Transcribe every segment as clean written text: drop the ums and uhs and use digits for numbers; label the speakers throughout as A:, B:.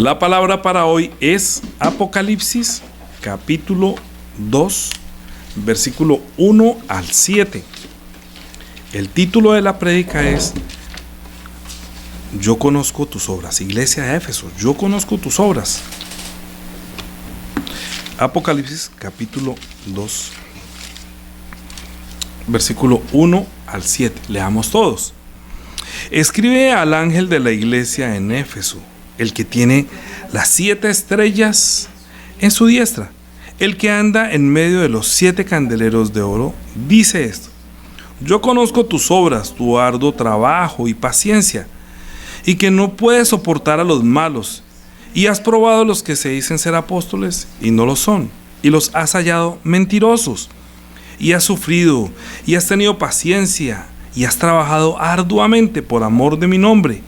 A: La palabra para hoy es Apocalipsis capítulo 2, versículo 1 al 7. El título de la prédica es Yo conozco tus obras. Iglesia de Éfeso, yo conozco tus obras. Apocalipsis capítulo 2, versículo 1 al 7. Leamos todos. Escribe al ángel de la iglesia en Éfeso, el que tiene las 7 estrellas en su diestra, el que anda en medio de los 7 candeleros de oro, dice esto: Yo conozco tus obras, tu arduo trabajo y paciencia, y que no puedes soportar a los malos, y has probado a los que se dicen ser apóstoles y no lo son, y los has hallado mentirosos, y has sufrido, y has tenido paciencia, y has trabajado arduamente por amor de mi nombre,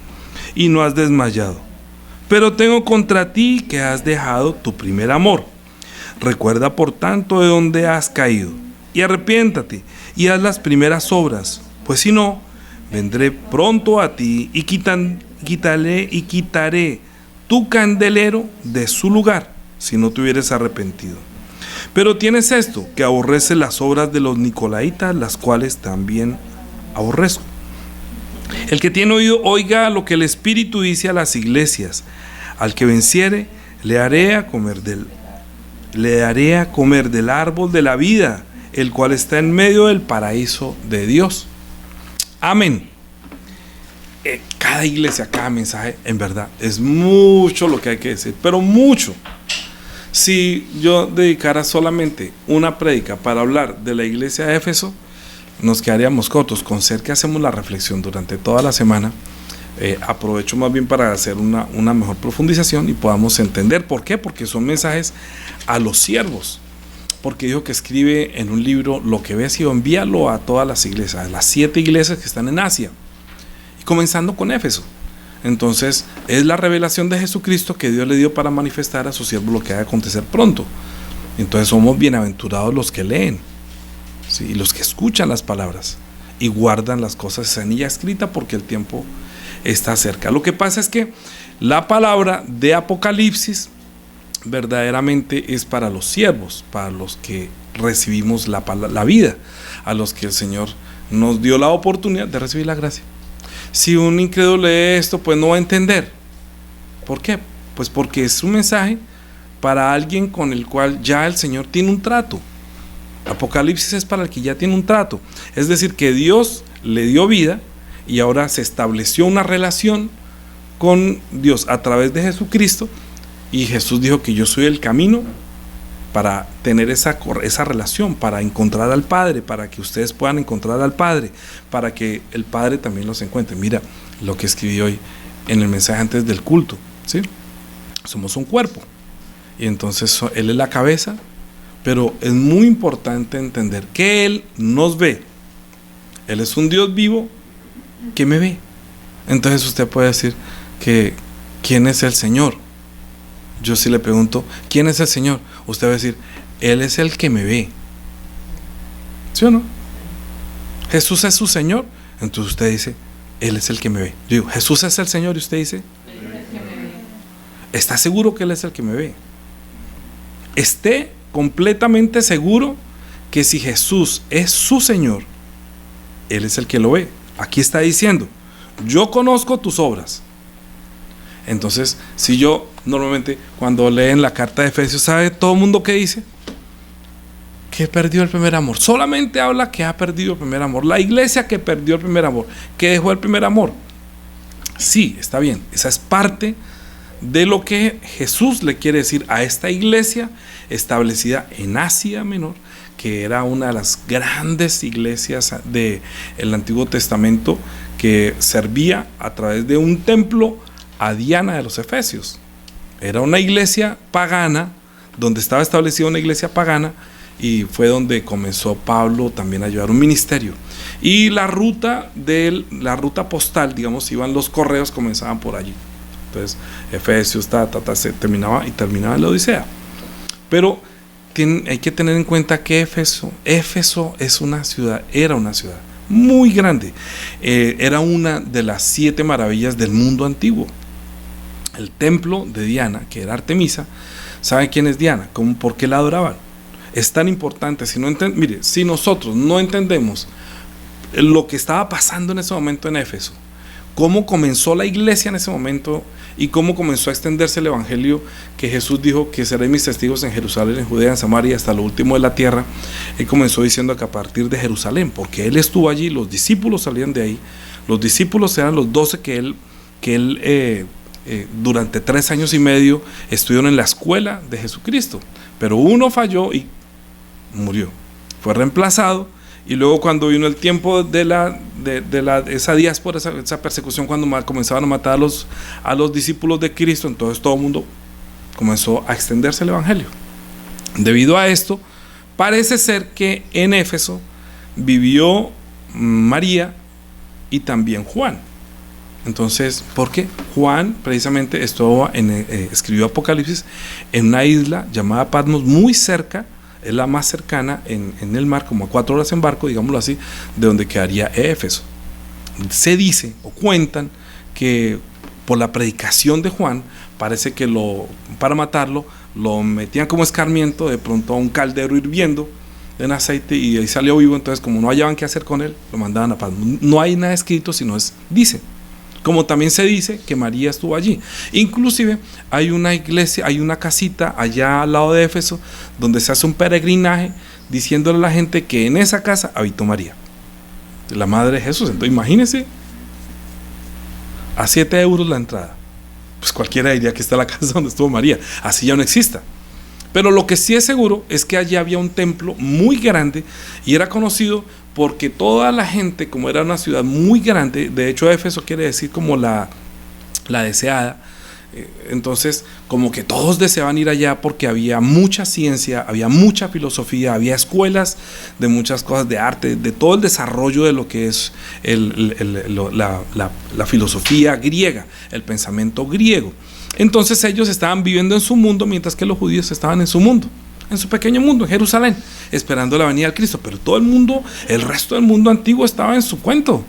A: y no has desmayado. Pero tengo contra ti que has dejado tu primer amor. Recuerda por tanto de dónde has caído, y arrepiéntate, y haz las primeras obras, pues si no, vendré pronto a ti y quitaré tu candelero de su lugar, si no te hubieres arrepentido. Pero tienes esto, que aborreces las obras de los nicolaitas, las cuales también aborrezco. El que tiene oído, oiga lo que el Espíritu dice a las iglesias. Al que venciere, le haré a comer del árbol de la vida, el cual está en medio del paraíso de Dios. Amén. Cada iglesia, cada mensaje, en verdad, es mucho lo que hay que decir, pero mucho. Si yo dedicara solamente una prédica para hablar de la iglesia de Éfeso, nos quedaríamos cortos. Con ser que hacemos la reflexión durante toda la semana, aprovecho más bien para hacer una mejor profundización y podamos entender por qué, porque son mensajes a los siervos, porque dijo que escribe en un libro lo que ves y envíalo a todas las iglesias, a las 7 iglesias que están en Asia, y comenzando con Éfeso. Entonces es la revelación de Jesucristo que Dios le dio para manifestar a su siervo lo que va a acontecer pronto. Entonces somos bienaventurados los que leen, ¿sí? Y los que escuchan las palabras y guardan las cosas en ella escrita, porque el tiempo está cerca. Lo que pasa es que la palabra de Apocalipsis verdaderamente es para los siervos, para los que recibimos la vida, a los que el Señor nos dio la oportunidad de recibir la gracia. Si un incrédulo lee esto, pues no va a entender. ¿Por qué? Pues porque es un mensaje para alguien con el cual ya el Señor tiene un trato. Apocalipsis es para el que ya tiene un trato, es decir, que Dios le dio vida y ahora se estableció una relación con Dios a través de Jesucristo, y Jesús dijo que yo soy el camino para tener esa relación, para encontrar al Padre, para que ustedes puedan encontrar al Padre, para que el Padre también los encuentre. Mira lo que escribí hoy en el mensaje antes del culto, ¿sí? Somos un cuerpo, y entonces Él es la cabeza, pero es muy importante entender que Él nos ve. Él es un Dios vivo que me ve. Entonces usted puede decir que ¿quién es el Señor? Yo si le pregunto ¿quién es el Señor? Usted va a decir Él es el que me ve. ¿Sí o no? Jesús es su Señor. Entonces usted dice Él es el que me ve. Yo digo Jesús es el Señor, y usted dice Él es el que me ve. ¿Está seguro que Él es el que me ve? Esté completamente seguro que si Jesús es su Señor, Él es el que lo ve. Aquí está diciendo yo conozco tus obras. Entonces, si yo normalmente cuando leen la carta de Efesios, ¿sabe todo el mundo qué dice? Que perdió el primer amor. Solamente habla que ha perdido el primer amor. La iglesia que perdió el primer amor, que dejó el primer amor. Sí, está bien, esa es parte de lo que Jesús le quiere decir a esta iglesia establecida en Asia Menor, que era una de las grandes iglesias del Antiguo Testamento, que servía a través de un templo a Diana de los Efesios. Era una iglesia pagana, donde estaba establecida una iglesia pagana, y fue donde comenzó Pablo también a llevar un ministerio. Y la ruta postal, digamos, iban los correos, comenzaban por allí. Entonces Efesios se terminaba en la Odisea. Pero hay que tener en cuenta que Éfeso es una ciudad, era una ciudad muy grande, era una de las 7 maravillas del mundo antiguo. el templo de Diana, que era Artemisa. ¿Saben quién es Diana? ¿Por qué la adoraban? Es tan importante. Mire, si nosotros no entendemos lo que estaba pasando en ese momento en Éfeso, cómo comenzó la iglesia en ese momento y cómo comenzó a extenderse el evangelio, que Jesús dijo que seréis mis testigos en Jerusalén, en Judea, en Samaria, hasta lo último de la tierra. Él comenzó diciendo que a partir de Jerusalén, porque él estuvo allí, los discípulos salían de ahí. Los discípulos eran los 12 que él durante 3 años y medio estuvieron en la escuela de Jesucristo, pero uno falló y murió, fue reemplazado. Y luego, cuando vino el tiempo de esa diáspora, esa persecución, cuando comenzaban a matar a los discípulos de Cristo, entonces todo el mundo comenzó a extenderse el evangelio. Debido a esto, parece ser que en Éfeso vivió María y también Juan. Entonces, ¿por qué? Juan precisamente escribió Apocalipsis en una isla llamada Patmos, muy cerca, es la más cercana en el mar, como a 4 horas en barco, digámoslo así, de donde quedaría Éfeso. Se dice o cuentan que por la predicación de Juan, parece que para matarlo, lo metían como escarmiento de pronto a un caldero hirviendo en aceite, y ahí salió vivo. Entonces, como no hallaban qué hacer con él, lo mandaban a Patmos. No hay nada escrito, sino dice. Como también se dice que María estuvo allí. Inclusive hay una iglesia, hay una casita allá al lado de Éfeso, donde se hace un peregrinaje diciéndole a la gente que en esa casa habitó María, la madre de Jesús. Entonces imagínense, a 7 euros la entrada. Pues cualquiera diría que está la casa donde estuvo María. Así ya no exista. Pero lo que sí es seguro es que allí había un templo muy grande, y era conocido porque toda la gente, como era una ciudad muy grande, de hecho Éfeso quiere decir como la deseada, entonces como que todos deseaban ir allá porque había mucha ciencia, había mucha filosofía, había escuelas de muchas cosas, de arte, de todo el desarrollo de lo que es la filosofía griega, el pensamiento griego. Entonces ellos estaban viviendo en su mundo, mientras que los judíos estaban en su mundo, en su pequeño mundo, en Jerusalén, esperando la venida del Cristo. Pero todo el mundo, el resto del mundo antiguo, estaba en su cuento.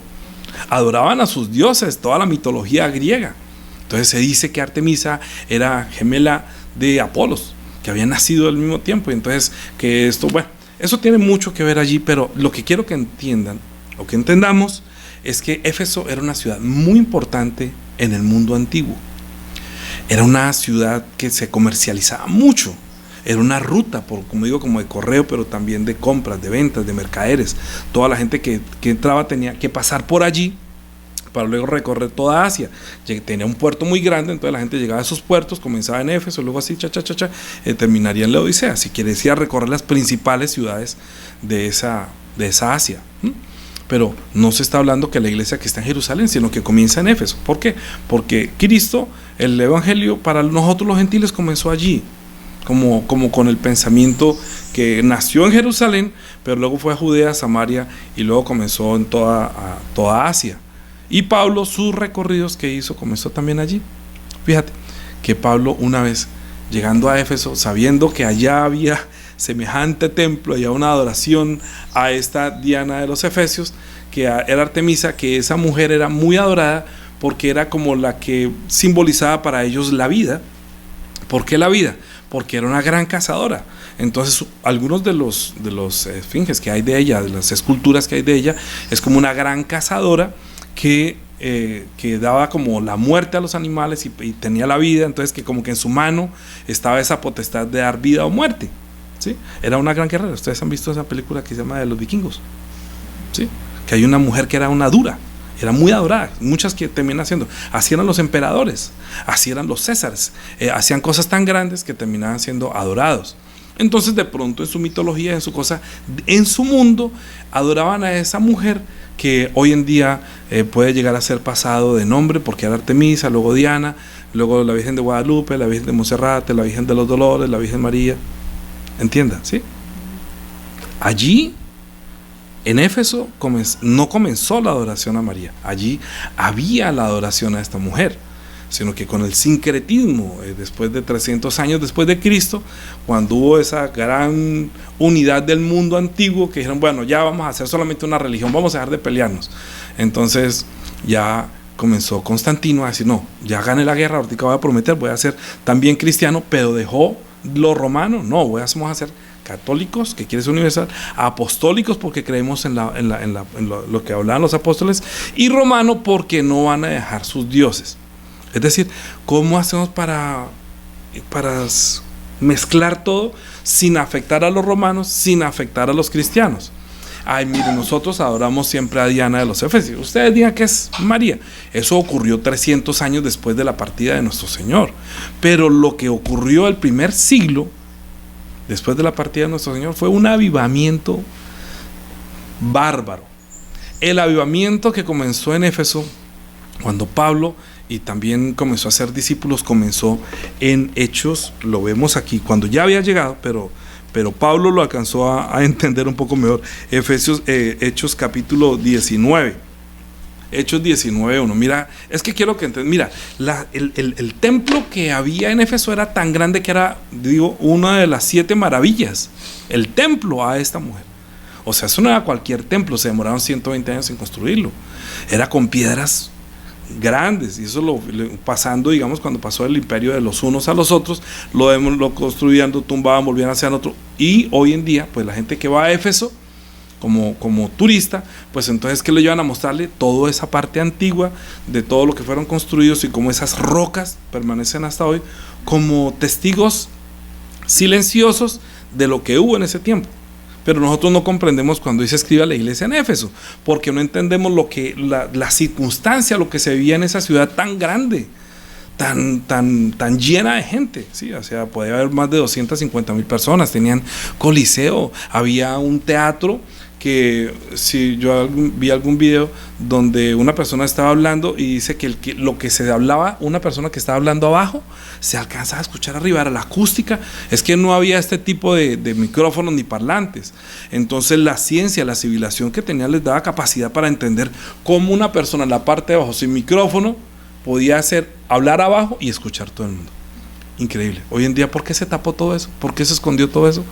A: Adoraban a sus dioses, toda la mitología griega. Entonces se dice que Artemisa era gemela de Apolos, que habían nacido al mismo tiempo. Y entonces que eso tiene mucho que ver allí. Pero lo que quiero que entiendan, o que entendamos, es que Éfeso era una ciudad muy importante en el mundo antiguo. Era una ciudad que se comercializaba mucho. Era una ruta, como digo, como de correo, pero también de compras, de ventas, de mercaderes. Toda la gente que entraba tenía que pasar por allí para luego recorrer toda Asia. Tenía un puerto muy grande, entonces la gente llegaba a esos puertos, comenzaba en Éfeso, luego así, terminaría en la Odisea. Así que decía recorrer las principales ciudades de esa Asia. Pero no se está hablando que la iglesia que está en Jerusalén, sino que comienza en Éfeso. ¿Por qué? Porque Cristo, el evangelio para nosotros los gentiles, comenzó allí, como con el pensamiento que nació en Jerusalén, pero luego fue a Judea, Samaria, y luego comenzó en toda Asia. Y Pablo, sus recorridos que hizo, comenzó también allí. Fíjate que Pablo, una vez llegando a Éfeso, sabiendo que allá había semejante templo, había una adoración a esta Diana de los Efesios, que era Artemisa, que esa mujer era muy adorada porque era como la que simbolizaba para ellos la vida. ¿Por qué la vida? Porque era una gran cazadora. Entonces algunos de los esfinges que hay de ella, de las esculturas que hay de ella, es como una gran cazadora que daba como la muerte a los animales y tenía la vida. Entonces que como que en su mano estaba esa potestad de dar vida o muerte, ¿sí? Era una gran guerrera. Ustedes han visto esa película que se llama de los vikingos, ¿sí? Que hay una mujer que era una dura, era muy adorada, muchas que terminan haciendo, así eran los emperadores, así eran los césares, hacían cosas tan grandes que terminaban siendo adorados. Entonces de pronto en su mitología, en su cosa, en su mundo, adoraban a esa mujer que hoy en día puede llegar a ser pasado de nombre, porque era Artemisa, luego Diana, luego la Virgen de Guadalupe, la Virgen de Monserrate, la Virgen de los Dolores, la Virgen María. ¿Entiendan? ¿Sí? Allí en Éfeso no comenzó la adoración a María, allí había la adoración a esta mujer, sino que con el sincretismo, después de 300 años después de Cristo, cuando hubo esa gran unidad del mundo antiguo, que dijeron, bueno, ya vamos a hacer solamente una religión, vamos a dejar de pelearnos. Entonces ya comenzó Constantino a decir, no, ya gané la guerra, ahorita voy a prometer, voy a ser también cristiano, pero dejó lo romano, no, vamos a ser católicos, que quiere ser universal, apostólicos porque creemos en lo que hablaban los apóstoles, y romano porque no van a dejar sus dioses. Es decir, ¿cómo hacemos para mezclar todo sin afectar a los romanos, sin afectar a los cristianos? Ay, miren, nosotros adoramos siempre a Diana de los Efesios. Ustedes digan que es María. Eso ocurrió 300 años después de la partida de nuestro Señor. Pero lo que ocurrió el primer siglo, después de la partida de nuestro Señor, fue un avivamiento bárbaro. El avivamiento que comenzó en Éfeso, cuando Pablo, y también comenzó a hacer discípulos, comenzó en Hechos, lo vemos aquí, cuando ya había llegado, pero Pablo lo alcanzó a entender un poco mejor. Hechos capítulo 19. Hechos 19:1. Mira, es que quiero que entiendan. Mira, el templo que había en Éfeso era tan grande que era, una de las 7 maravillas. El templo a esta mujer. O sea, eso no era cualquier templo, se demoraron 120 años en construirlo. Era con piedras grandes, y eso pasando, digamos, cuando pasó el imperio de los unos a los otros, lo construían, lo tumbaban, volvían hacia otro, y hoy en día, pues la gente que va a Éfeso como turista, pues entonces que le llevan a mostrarle toda esa parte antigua de todo lo que fueron construidos, y cómo esas rocas permanecen hasta hoy como testigos silenciosos de lo que hubo en ese tiempo. Pero nosotros no comprendemos cuando dice escribe a la iglesia en Éfeso, porque no entendemos la circunstancia, lo que se vivía en esa ciudad tan grande, tan llena de gente, ¿sí? O sea, podía haber más de 250,000 personas, tenían coliseo, había un teatro que, si yo vi algún video donde una persona estaba hablando y dice que lo que se hablaba, una persona que estaba hablando abajo, se alcanzaba a escuchar arriba, era la acústica. Es que no había este tipo de micrófonos ni parlantes. Entonces la ciencia, la civilización que tenía les daba capacidad para entender cómo una persona en la parte de abajo sin micrófono podía hablar abajo y escuchar todo el mundo. Increíble. Hoy en día, ¿por qué se tapó todo eso? ¿Por qué se escondió todo eso?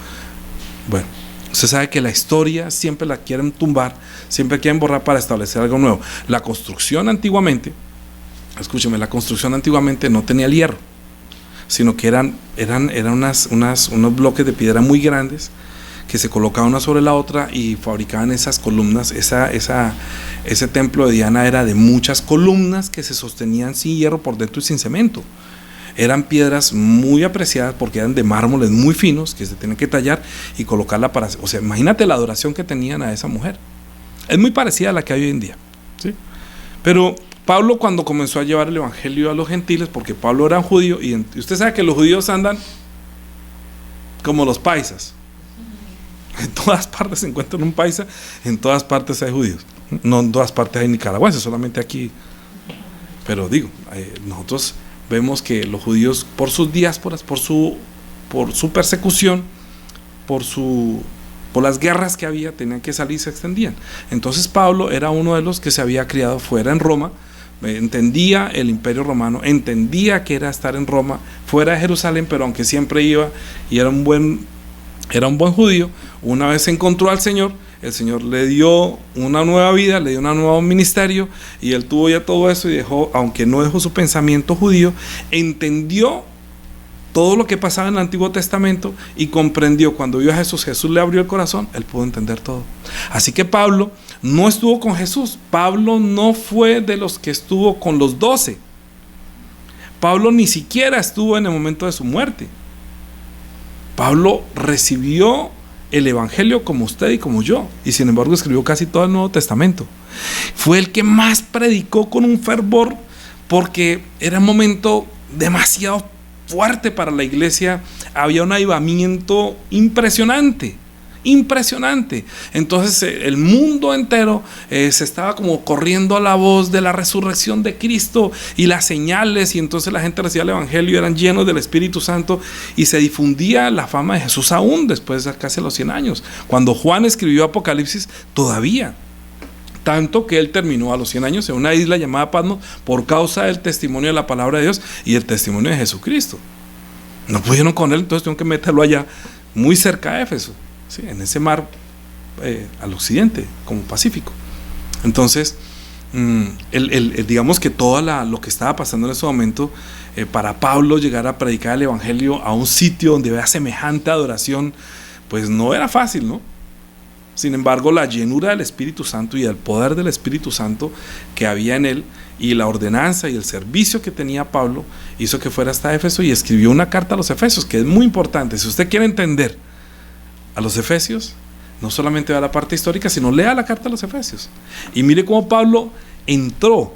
A: Bueno, usted sabe que la historia siempre la quieren tumbar, siempre quieren borrar para establecer algo nuevo. La construcción antiguamente, escúcheme, la construcción antiguamente no tenía el hierro, sino que eran unos bloques de piedra muy grandes que se colocaban una sobre la otra y fabricaban esas columnas. Ese templo de Diana era de muchas columnas que se sostenían sin hierro por dentro y sin cemento. Eran piedras muy apreciadas porque eran de mármoles muy finos que se tenían que tallar y colocarla para... O sea, imagínate la adoración que tenían a esa mujer. Es muy parecida a la que hay hoy en día, ¿sí? Pero Pablo, cuando comenzó a llevar el evangelio a los gentiles, porque Pablo era un judío, y usted sabe que los judíos andan como los paisas. En todas partes se encuentra un paisa, en todas partes hay judíos. No en todas partes hay nicaragüenses, solamente aquí. Pero nosotros vemos que los judíos, por sus diásporas, por su persecución, por las guerras que había, tenían que salir y se extendían. Entonces Pablo era uno de los que se había criado fuera en Roma, entendía el imperio romano, entendía que era estar en Roma, fuera de Jerusalén, pero aunque siempre iba y era un buen judío, una vez encontró al Señor, el Señor le dio una nueva vida, le dio un nuevo ministerio, y él tuvo ya todo eso y aunque no dejó su pensamiento judío, entendió todo lo que pasaba en el Antiguo Testamento y comprendió. Cuando vio a Jesús, Jesús le abrió el corazón, él pudo entender todo. Así que Pablo no estuvo con Jesús. Pablo no fue de los que estuvo con los 12. Pablo ni siquiera estuvo en el momento de su muerte. Pablo recibió el evangelio como usted y como yo, y sin embargo escribió casi todo el Nuevo Testamento. Fue el que más predicó con un fervor, porque era un momento demasiado fuerte para la iglesia. Había un avivamiento impresionante. Entonces el mundo entero se estaba como corriendo a la voz de la resurrección de Cristo y las señales, y entonces la gente recibía el evangelio, eran llenos del Espíritu Santo, y se difundía la fama de Jesús aún después de casi los 100 años. Cuando Juan escribió Apocalipsis, todavía, tanto que él terminó a los 100 años en una isla llamada Patmos por causa del testimonio de la palabra de Dios y el testimonio de Jesucristo. No pudieron con él, entonces tuvieron que meterlo allá, muy cerca de Éfeso, ¿sí? En ese mar al occidente, como Pacífico. Entonces digamos que todo lo que estaba pasando en ese momento, para Pablo llegar a predicar el evangelio a un sitio donde vea semejante adoración, pues no era fácil, ¿no? Sin embargo, la llenura del Espíritu Santo y el poder del Espíritu Santo que había en él, y la ordenanza y el servicio que tenía Pablo, hizo que fuera hasta Éfeso y escribió una carta a los Efesios, que es muy importante. Si usted quiere entender a los Efesios, no solamente vea la parte histórica, sino lea la carta a los Efesios. Y mire cómo Pablo entró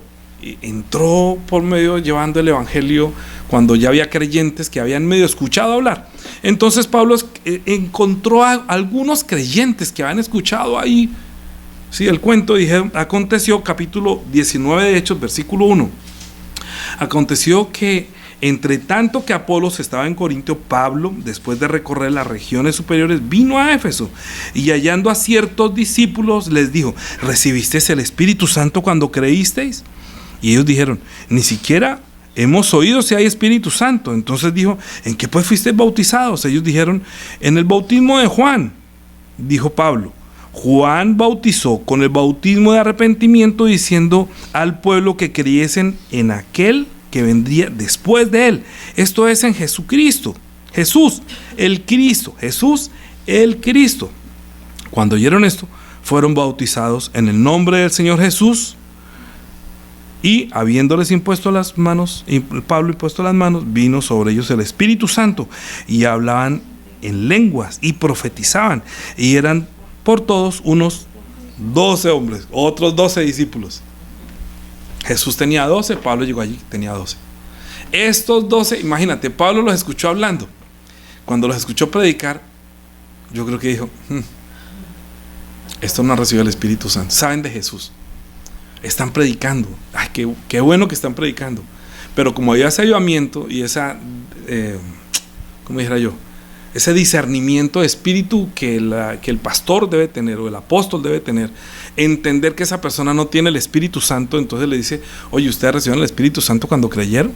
A: por medio llevando el evangelio cuando ya había creyentes que habían medio escuchado hablar. Entonces Pablo encontró a algunos creyentes que habían escuchado ahí, sí, el cuento. Dijeron, aconteció, capítulo 19 de Hechos, versículo 1, aconteció que entre tanto que Apolos estaba en Corinto, Pablo, después de recorrer las regiones superiores, vino a Éfeso, y hallando a ciertos discípulos les dijo: ¿recibisteis el Espíritu Santo cuando creísteis? Y ellos dijeron: ni siquiera hemos oído si hay Espíritu Santo. Entonces dijo: ¿en qué pues fuisteis bautizados? Ellos dijeron: en el bautismo de Juan. Dijo Pablo: Juan bautizó con el bautismo de arrepentimiento, diciendo al pueblo que creyesen en aquel que vendría después de él, esto es, en Jesucristo, Jesús el Cristo, Jesús el Cristo. Cuando oyeron esto, fueron bautizados en el nombre del Señor Jesús. Y habiéndoles impuesto las manos, Pablo impuesto las manos, vino sobre ellos el Espíritu Santo, y hablaban en lenguas y profetizaban, y eran por todos unos 12 hombres, otros 12 discípulos. Jesús tenía 12, Pablo llegó allí, tenía 12. Estos 12, imagínate, Pablo los escuchó hablando. Cuando los escuchó predicar, yo creo que dijo: estos no han recibido el Espíritu Santo, saben de Jesús, están predicando, ay, qué bueno que están predicando. Pero como había ese avivamiento y esa, ¿cómo dijera yo? Ese discernimiento de espíritu que el pastor debe tener, o el apóstol debe tener, entender que esa persona no tiene el Espíritu Santo, entonces le dice: oye, ¿ustedes recibieron el Espíritu Santo cuando creyeron?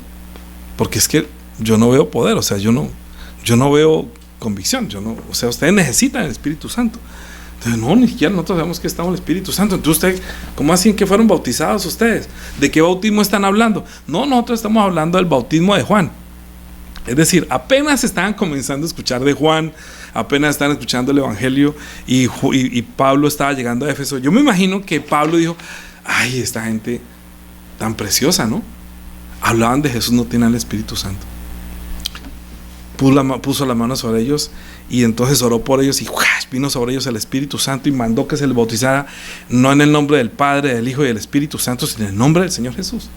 A: Porque es que yo no veo poder, o sea, yo no veo convicción, o sea, ustedes necesitan el Espíritu Santo. Entonces, no, ni siquiera nosotros sabemos que estamos en el Espíritu Santo. Entonces, usted, ¿cómo así que fueron bautizados ustedes? ¿De qué bautismo están hablando? No, nosotros estamos hablando del bautismo de Juan. Es decir, apenas estaban comenzando a escuchar de Juan, apenas estaban escuchando el evangelio, y Pablo estaba llegando a Éfeso. Yo me imagino que Pablo dijo: ay, esta gente tan preciosa, ¿no? Hablaban de Jesús, no tenían el Espíritu Santo. Puso la mano sobre ellos, y entonces oró por ellos, y vino sobre ellos el Espíritu Santo, y mandó que se les bautizara, no en el nombre del Padre, del Hijo y del Espíritu Santo, sino en el nombre del Señor Jesús,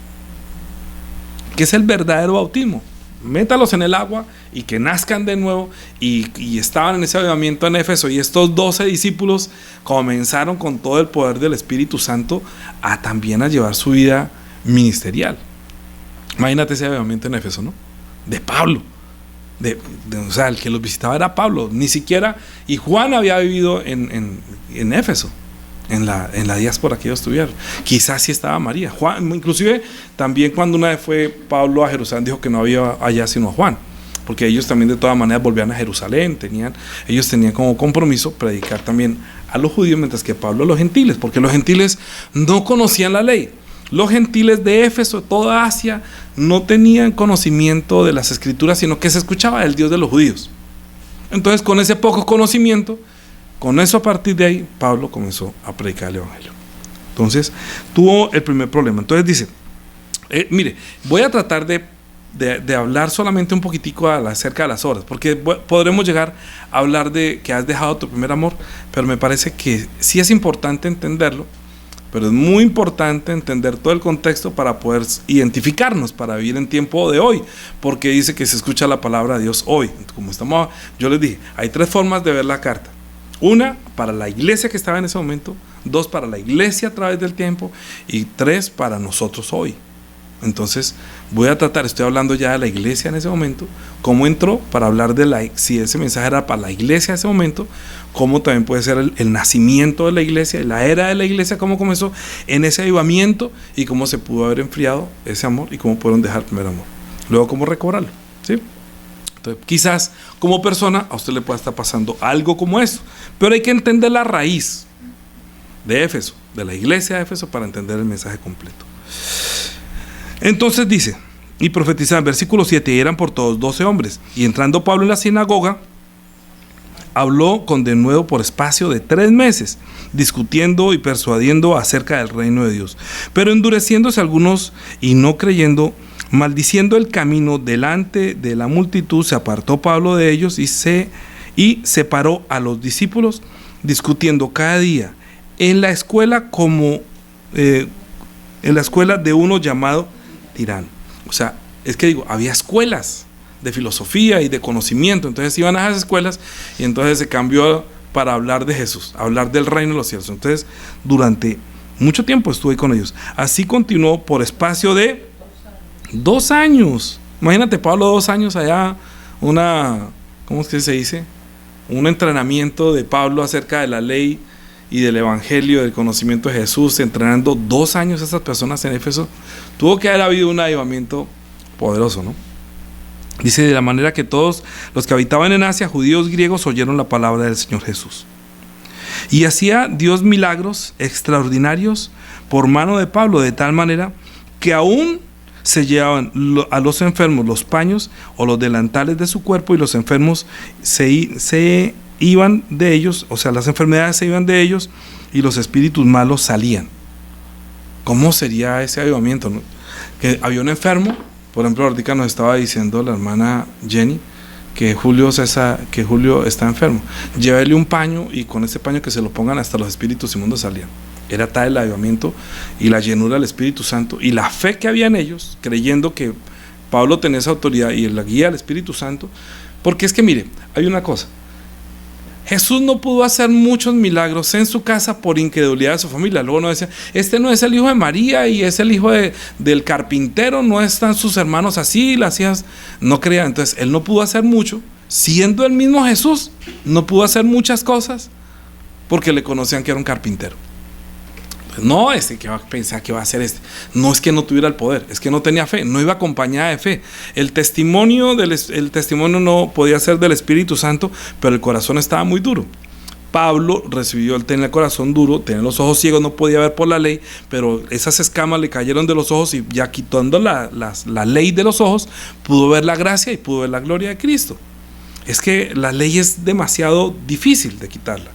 A: que es el verdadero bautismo. Métalos en el agua y que nazcan de nuevo. Y estaban en ese avivamiento en Éfeso, y estos 12 discípulos comenzaron con todo el poder del Espíritu Santo también a llevar su vida ministerial. Imagínate ese avivamiento en Éfeso, ¿no? De Pablo, o sea, el que los visitaba era Pablo, ni siquiera, y Juan había vivido en Éfeso, en la diáspora que ellos tuvieron. Quizás sí estaba María, Juan, inclusive también cuando una vez fue Pablo a Jerusalén, dijo que no había allá sino a Juan, porque ellos también de todas maneras volvían a Jerusalén, ellos tenían como compromiso predicar también a los judíos, mientras que Pablo a los gentiles, porque los gentiles no conocían la ley. Los gentiles de Éfeso, toda Asia, no tenían conocimiento de las escrituras, sino que se escuchaba del Dios de los judíos. Entonces, con ese poco conocimiento, con eso, a partir de ahí, Pablo comenzó a predicar el evangelio. Entonces, tuvo el primer problema. Entonces dice, mire, voy a tratar de hablar solamente un poquitico acerca de las obras, porque podremos llegar a hablar de que has dejado tu primer amor, pero me parece que sí es importante entenderlo, pero es muy importante entender todo el contexto para poder identificarnos, para vivir en tiempo de hoy, porque dice que se escucha la palabra de Dios hoy. Yo les dije, hay 3 formas de ver la carta. 1, para la iglesia que estaba en ese momento. 2, para la iglesia a través del tiempo. Y 3, para nosotros hoy. Entonces estoy hablando ya de la iglesia en ese momento, cómo entró, para hablar si ese mensaje era para la iglesia en ese momento, cómo también puede ser el nacimiento de la iglesia, la era de la iglesia, cómo comenzó en ese avivamiento, y cómo se pudo haber enfriado ese amor, y cómo pudieron dejar el primer amor. Luego, cómo recobrarlo, ¿sí? Entonces, quizás como persona a usted le pueda estar pasando algo como esto, pero hay que entender la raíz de Éfeso. de la iglesia de Éfeso para entender el mensaje completo. Entonces dice, y profetizaban, versículo 7, y eran por todos 12 hombres. Y entrando Pablo en la sinagoga, habló con denuedo por espacio de 3 meses, discutiendo y persuadiendo acerca del reino de Dios. Pero endureciéndose algunos y no creyendo, maldiciendo el camino delante de la multitud, se apartó Pablo de ellos y separó a los discípulos, discutiendo cada día en la escuela en la escuela de uno llamado Tirano. O sea, es que digo, había escuelas de filosofía y de conocimiento, entonces iban a esas escuelas y entonces se cambió para hablar de Jesús, hablar del reino de los cielos. Entonces, durante mucho tiempo estuve con ellos. Así continuó por espacio de 2 años. Imagínate, Pablo, 2 años allá, ¿cómo es que se dice? Un entrenamiento de Pablo acerca de la ley y del evangelio, del conocimiento de Jesús, entrenando 2 años a esas personas en Éfeso. Tuvo que haber habido un avivamiento poderoso, ¿no? Dice, de la manera que todos los que habitaban en Asia, judíos, griegos, oyeron la palabra del Señor Jesús. Y hacía Dios milagros extraordinarios por mano de Pablo, de tal manera que aún se llevaban a los enfermos los paños o los delantales de su cuerpo, y los enfermos se iban de ellos, o sea, las enfermedades se iban de ellos y los espíritus malos salían. ¿Cómo sería ese avivamiento, no? Que había un enfermo, por ejemplo, ahorita nos estaba diciendo la hermana Jenny que Julio está enfermo. Llévele un paño y con ese paño que se lo pongan, hasta los espíritus inmundos salían. Era tal el avivamiento y la llenura del Espíritu Santo y la fe que había en ellos, creyendo que Pablo tenía esa autoridad y la guía del Espíritu Santo. Porque es que mire, hay una cosa: Jesús no pudo hacer muchos milagros en su casa por incredulidad de su familia. Luego no decía, este no es el hijo de María y es el hijo del carpintero, no están sus hermanos así, las hijas no creían. Entonces él no pudo hacer mucho, siendo el mismo Jesús, no pudo hacer muchas cosas porque le conocían que era un carpintero. No, que va a pensar que va a hacer no es que no tuviera el poder, es que no tenía fe, no iba acompañada de fe. El testimonio no podía ser del Espíritu Santo, pero el corazón estaba muy duro. Pablo recibió, él tenía el corazón duro, tenía los ojos ciegos, no podía ver por la ley, pero esas escamas le cayeron de los ojos y ya quitando la ley de los ojos, pudo ver la gracia y pudo ver la gloria de Cristo. Es que la ley es demasiado difícil de quitarla.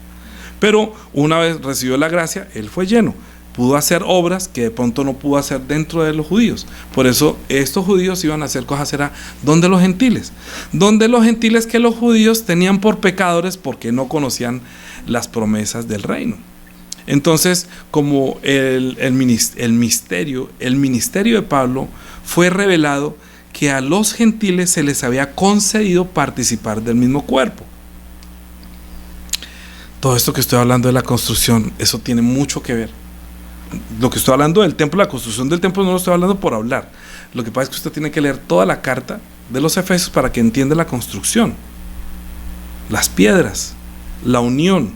A: Pero una vez recibió la gracia, él fue lleno, pudo hacer obras que de pronto no pudo hacer dentro de los judíos. Por eso estos judíos iban a hacer cosas, era donde los gentiles que los judíos tenían por pecadores porque no conocían las promesas del reino. Entonces, como el ministerio de Pablo fue revelado que a los gentiles se les había concedido participar del mismo cuerpo. Todo esto que estoy hablando de la construcción, eso tiene mucho que ver. Lo que estoy hablando del templo, la construcción del templo, no lo estoy hablando por hablar. Lo que pasa es que usted tiene que leer toda la carta de los Efesios para que entienda la construcción, las piedras, la unión,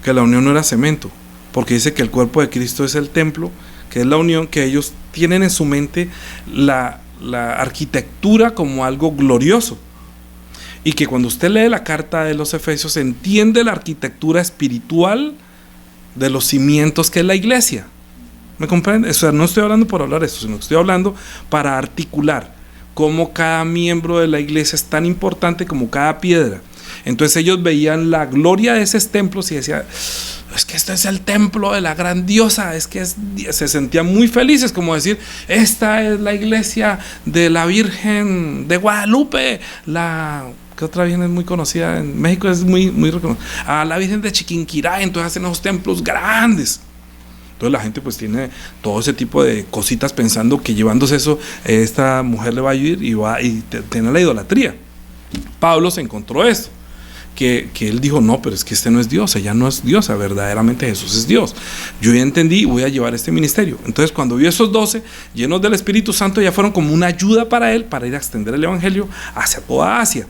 A: que la unión no era cemento, porque dice que el cuerpo de Cristo es el templo, que es la unión, que ellos tienen en su mente la arquitectura como algo glorioso. Y que cuando usted lee la carta de los Efesios entiende la arquitectura espiritual de los cimientos que es la iglesia. ¿Me comprende? O sea, no estoy hablando por hablar esto, sino que estoy hablando para articular cómo cada miembro de la iglesia es tan importante como cada piedra. Entonces ellos veían la gloria de esos templos y decían, es que este es el templo de la gran diosa, se sentían muy felices, como decir, esta es la iglesia de la Virgen de Guadalupe, ¿qué otra virgen es muy conocida? En México es muy reconocida. La Virgen de Chiquinquirá. Entonces hacen esos templos grandes. Entonces la gente pues tiene todo ese tipo de cositas pensando que llevándose eso, esta mujer le va a ayudar y tiene la idolatría. Pablo se encontró esto, que él dijo, no, pero es que este no es Dios, ella no es diosa, verdaderamente Jesús es Dios. Yo ya entendí y voy a llevar este ministerio. Entonces cuando vio esos 12 llenos del Espíritu Santo, ya fueron como una ayuda para él, para ir a extender el evangelio hacia toda Asia.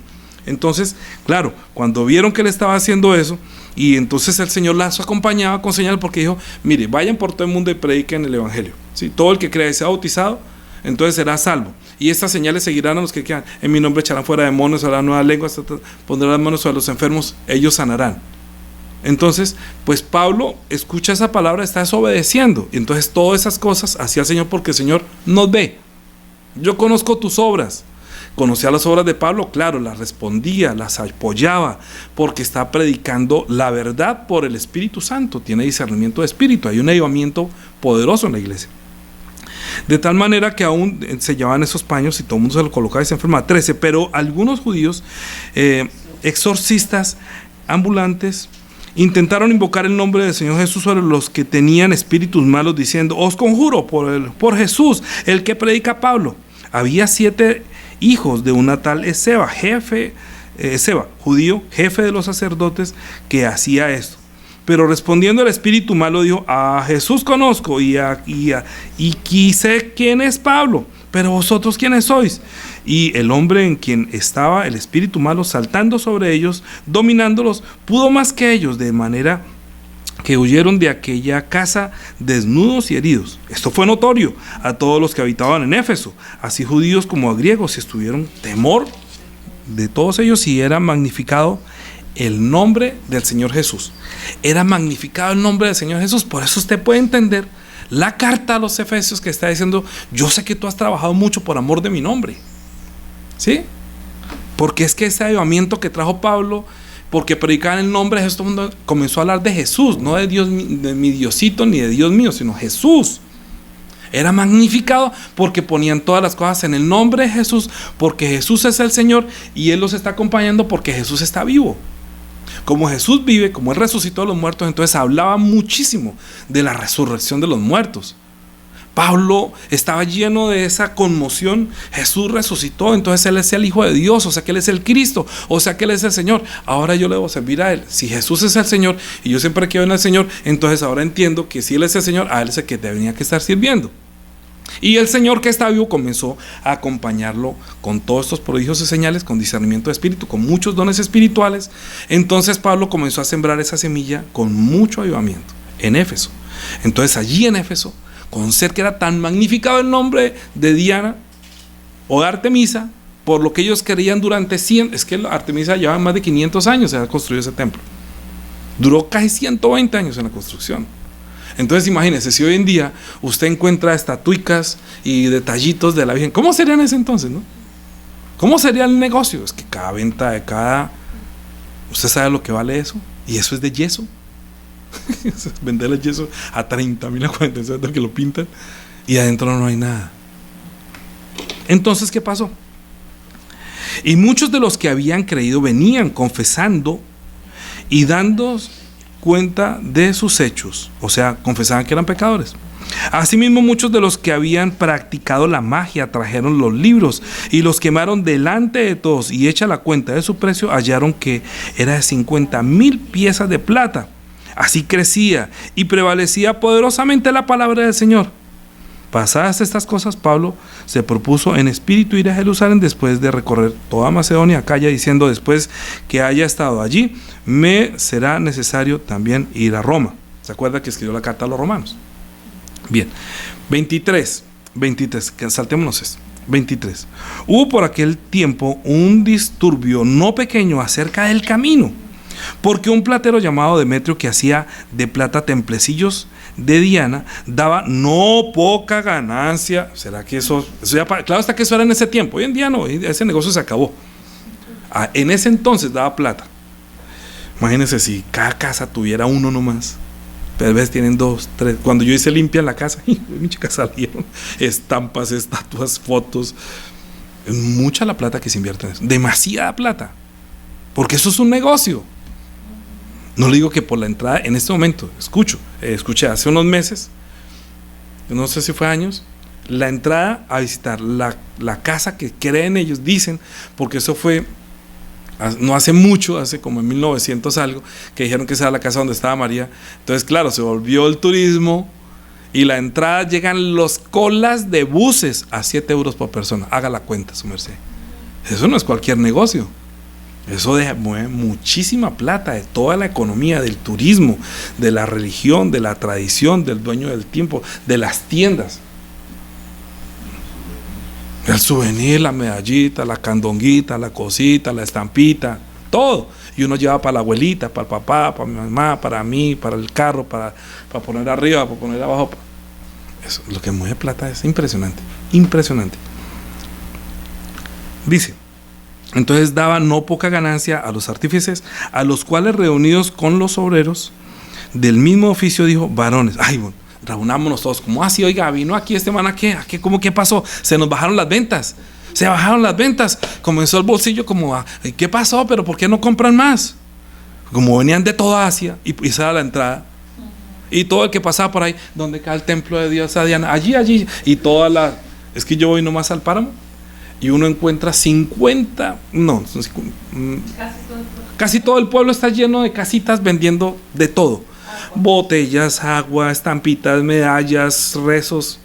A: Entonces, claro, cuando vieron que él estaba haciendo eso, y entonces el Señor las acompañaba con señales, porque dijo, mire, vayan por todo el mundo y prediquen el evangelio, ¿sí? Todo el que crea y sea bautizado, entonces será salvo, y estas señales seguirán a los que quedan, en mi nombre echarán fuera demonios, hablarán nuevas lenguas, pondrán las manos sobre los enfermos, ellos sanarán. Entonces, pues Pablo escucha esa palabra, está desobedeciendo. Y entonces todas esas cosas hacía el Señor porque el Señor nos ve. Yo conozco tus obras. Conocía las obras de Pablo, claro, las respondía, las apoyaba, porque está predicando la verdad por el Espíritu Santo. Tiene discernimiento de espíritu, hay un avivamiento poderoso en la iglesia. De tal manera que aún se llevaban esos paños y todo el mundo se lo colocaba y se enfermaba. 13. Pero algunos judíos, exorcistas, ambulantes, intentaron invocar el nombre del Señor Jesús sobre los que tenían espíritus malos, diciendo: os conjuro por Jesús, el que predica Pablo. Había 7 hijos de una tal Esceva, judío, jefe de los sacerdotes, que hacía esto. Pero respondiendo el espíritu malo dijo: a Jesús conozco y sé quién es Pablo, pero vosotros quiénes sois. Y el hombre en quien estaba el espíritu malo, saltando sobre ellos, dominándolos, pudo más que ellos, de manera que huyeron de aquella casa desnudos y heridos. Esto fue notorio a todos los que habitaban en Éfeso, así judíos como a griegos, y estuvieron temor de todos ellos, y era magnificado el nombre del Señor Jesús. Era magnificado el nombre del Señor Jesús. Por eso usted puede entender la carta a los Efesios, que está diciendo: yo sé que tú has trabajado mucho por amor de mi nombre, ¿sí? Porque es que ese avivamiento que trajo Pablo, porque predicaban el nombre de Jesús, todo el mundo comenzó a hablar de Jesús, no de Dios, de mi Diosito ni de Dios mío, sino Jesús. Era magnificado porque ponían todas las cosas en el nombre de Jesús, porque Jesús es el Señor y Él los está acompañando porque Jesús está vivo. Como Jesús vive, como Él resucitó a los muertos, entonces hablaba muchísimo de la resurrección de los muertos. Pablo estaba lleno de esa conmoción. Jesús resucitó, entonces Él es el Hijo de Dios, o sea que Él es el Cristo, o sea que Él es el Señor. Ahora yo le debo servir a Él. Si Jesús es el Señor y yo siempre quiero en el Señor, entonces ahora entiendo que si Él es el Señor, a Él es el que tenía que estar sirviendo. Y el Señor, que está vivo, comenzó a acompañarlo con todos estos prodigios y señales, con discernimiento de espíritu, con muchos dones espirituales. Entonces Pablo comenzó a sembrar esa semilla con mucho avivamiento en Éfeso. Entonces allí en Éfeso, con ser que era tan magnificado el nombre de Diana o de Artemisa, por lo que ellos querían durante 100, es que Artemisa llevaba más de 500 años en construir ese templo. Duró casi 120 años en la construcción. Entonces imagínense, si hoy en día usted encuentra estatuicas y detallitos de la Virgen, ¿cómo sería en ese entonces, no? ¿Cómo sería el negocio? Es que cada venta de cada... ¿Usted sabe lo que vale eso? Y eso es de yeso. Vender el yeso a 30,000, a 40,000 que lo pintan, y adentro no hay nada. Entonces, ¿qué pasó? Y muchos de los que habían creído venían confesando y dando cuenta de sus hechos, o sea, confesaban que eran pecadores. Asimismo, muchos de los que habían practicado la magia trajeron los libros y los quemaron delante de todos, y hecha la cuenta de su precio, hallaron que era de 50,000 piezas de plata. Así crecía y prevalecía poderosamente la palabra del Señor. Pasadas estas cosas, Pablo se propuso en espíritu ir a Jerusalén después de recorrer toda Macedonia, Acaya, diciendo: después que haya estado allí, me será necesario también ir a Roma. ¿Se acuerda que escribió la carta a los romanos? Bien, 23, saltémonos esto. 23. Hubo por aquel tiempo un disturbio no pequeño acerca del camino, porque un platero llamado Demetrio, que hacía de plata templecillos de Diana, daba no poca ganancia. ¿Será que eso ya, claro está que eso era en ese tiempo? Hoy en día no, ese negocio se acabó. En ese entonces daba plata. Imagínense si cada casa tuviera uno nomás. Pero a veces tienen 2, 3. Cuando yo hice limpia en la casa, mi chica, salieron estampas, estatuas, fotos. Es mucha la plata que se invierte en eso. Demasiada plata. Porque eso es un negocio. No le digo que por la entrada en este momento, escuché hace unos meses, no sé si fue años, la entrada a visitar la casa que creen ellos, dicen, porque eso fue no hace mucho, hace como en 1900 algo, que dijeron que esa era la casa donde estaba María. Entonces claro, se volvió el turismo y la entrada llegan los colas de buses a 7 euros por persona. Haga la cuenta, su merced. Eso no es cualquier negocio. Eso mueve muchísima plata de toda la economía, del turismo, de la religión, de la tradición, del dueño del tiempo, de las tiendas. El souvenir, la medallita, la candonguita, la cosita, la estampita, todo. y uno lleva para la abuelita, para el papá, para mi mamá, para mí, para el carro, para poner arriba, para poner abajo. Eso, lo que mueve plata es impresionante, impresionante. Dice, entonces daba no poca ganancia a los artífices, a los cuales reunidos con los obreros del mismo oficio dijo, varones, ay, bueno, reunámonos todos, como así, oiga, vino aquí este man, ¿a qué? ¿Cómo qué pasó? Se nos bajaron las ventas, se bajaron las ventas, comenzó el bolsillo como, ¿qué pasó? ¿Pero por qué no compran más? Como venían de toda Asia y esa era la entrada. Y todo el que pasaba por ahí, ¿dónde queda el templo de diosa Diana? Allí, y toda la, es que yo voy nomás al páramo y uno encuentra 50, no, casi todo el pueblo está lleno de casitas vendiendo de todo, botellas, agua, estampitas, medallas, rezos.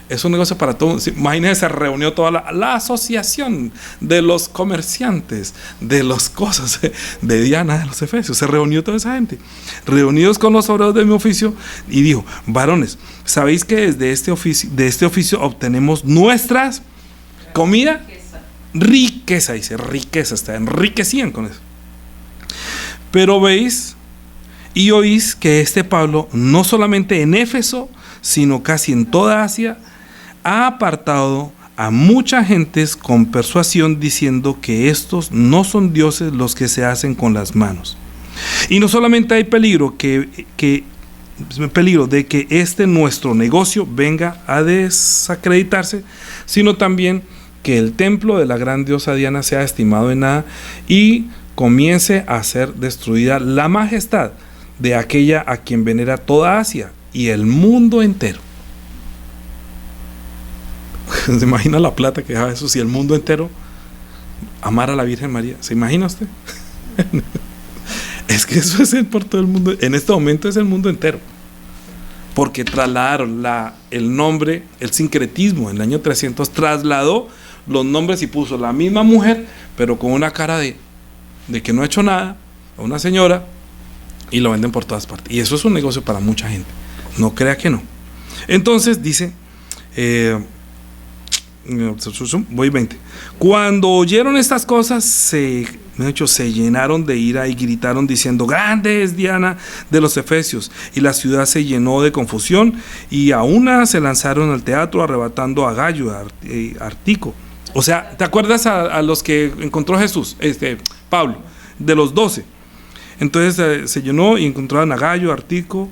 A: Es un negocio para todos. Imagínense, se reunió toda la asociación de los comerciantes, de las cosas de Diana de los Efesios. Se reunió toda esa gente, reunidos con los obreros de mi oficio, y dijo, varones, ¿sabéis que de este oficio obtenemos nuestras comida? Riqueza, dice, riqueza, está enriquecían con eso. Pero veis y oís que este Pablo, no solamente en Éfeso, sino casi en toda Asia, ha apartado a muchas gentes con persuasión, diciendo que estos no son dioses los que se hacen con las manos. Y no solamente hay peligro de que este nuestro negocio venga a desacreditarse, sino también que el templo de la gran diosa Diana sea estimado en nada y comience a ser destruida la majestad de aquella a quien venera toda Asia y el mundo entero. ¿Se imagina la plata que daba eso si el mundo entero amara a la Virgen María? ¿Se imagina usted? Es que eso es por todo el mundo. En este momento es el mundo entero, porque trasladaron el nombre, el sincretismo en el año 300 trasladó los nombres y puso la misma mujer, pero con una cara de que no ha hecho nada, a una señora, y lo venden por todas partes. Y eso es un negocio para mucha gente, no crea que no. Entonces dice, voy 20. Cuando oyeron estas cosas, se llenaron de ira y gritaron diciendo, grande es Diana de los Efesios. Y la ciudad se llenó de confusión, y a una se lanzaron al teatro arrebatando a Gallo, Artico. O sea, ¿te acuerdas a los que encontró Jesús? Pablo, de los 12. Entonces se llenó y encontraron a Gallo, Artico,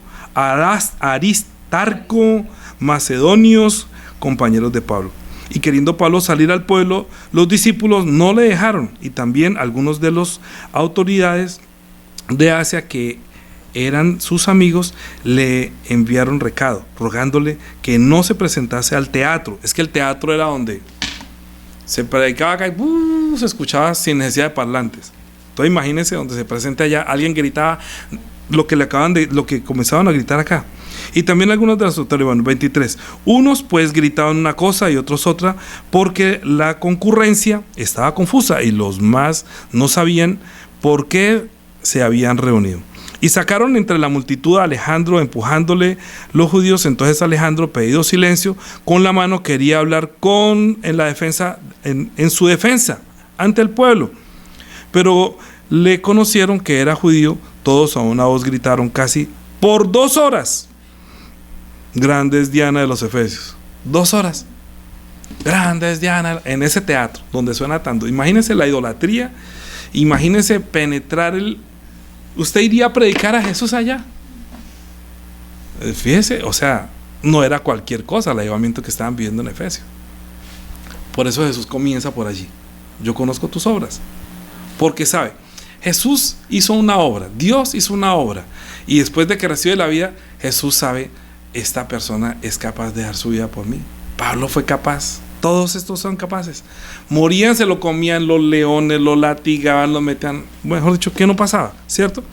A: Aristarco, macedonios, compañeros de Pablo. Y queriendo Pablo salir al pueblo, los discípulos no le dejaron, y también algunos de las autoridades de Asia, que eran sus amigos, le enviaron recado, rogándole que no se presentase al teatro. Es que el teatro era donde se predicaba acá y se escuchaba sin necesidad de parlantes. Entonces imagínense donde se presenta allá, alguien gritaba lo que comenzaban a gritar acá. Y también algunos de los autores, 23. Unos pues gritaban una cosa y otros otra, porque la concurrencia estaba confusa y los más no sabían por qué se habían reunido. Y sacaron entre la multitud a Alejandro, empujándole los judíos. Entonces Alejandro, pedido silencio, con la mano quería hablar en su defensa ante el pueblo. Pero le conocieron que era judío, todos a una voz gritaron casi por 2 horas, grande es Diana de los Efesios. 2 horas, grande es Diana, en ese teatro donde suena tanto. Imagínense la idolatría, imagínense penetrar ¿usted iría a predicar a Jesús allá? Fíjese, o sea, no era cualquier cosa el avivamiento que estaban viviendo en Efesios. Por eso Jesús comienza por allí. Yo conozco tus obras. Porque sabe, Jesús hizo una obra, Dios hizo una obra, y después de que recibe la vida, Jesús sabe, esta persona es capaz de dar su vida por mí. Pablo fue capaz, todos estos son capaces. Morían, se lo comían los leones, lo latigaban, lo metían, mejor dicho, ¿qué no pasaba? ¿Cierto?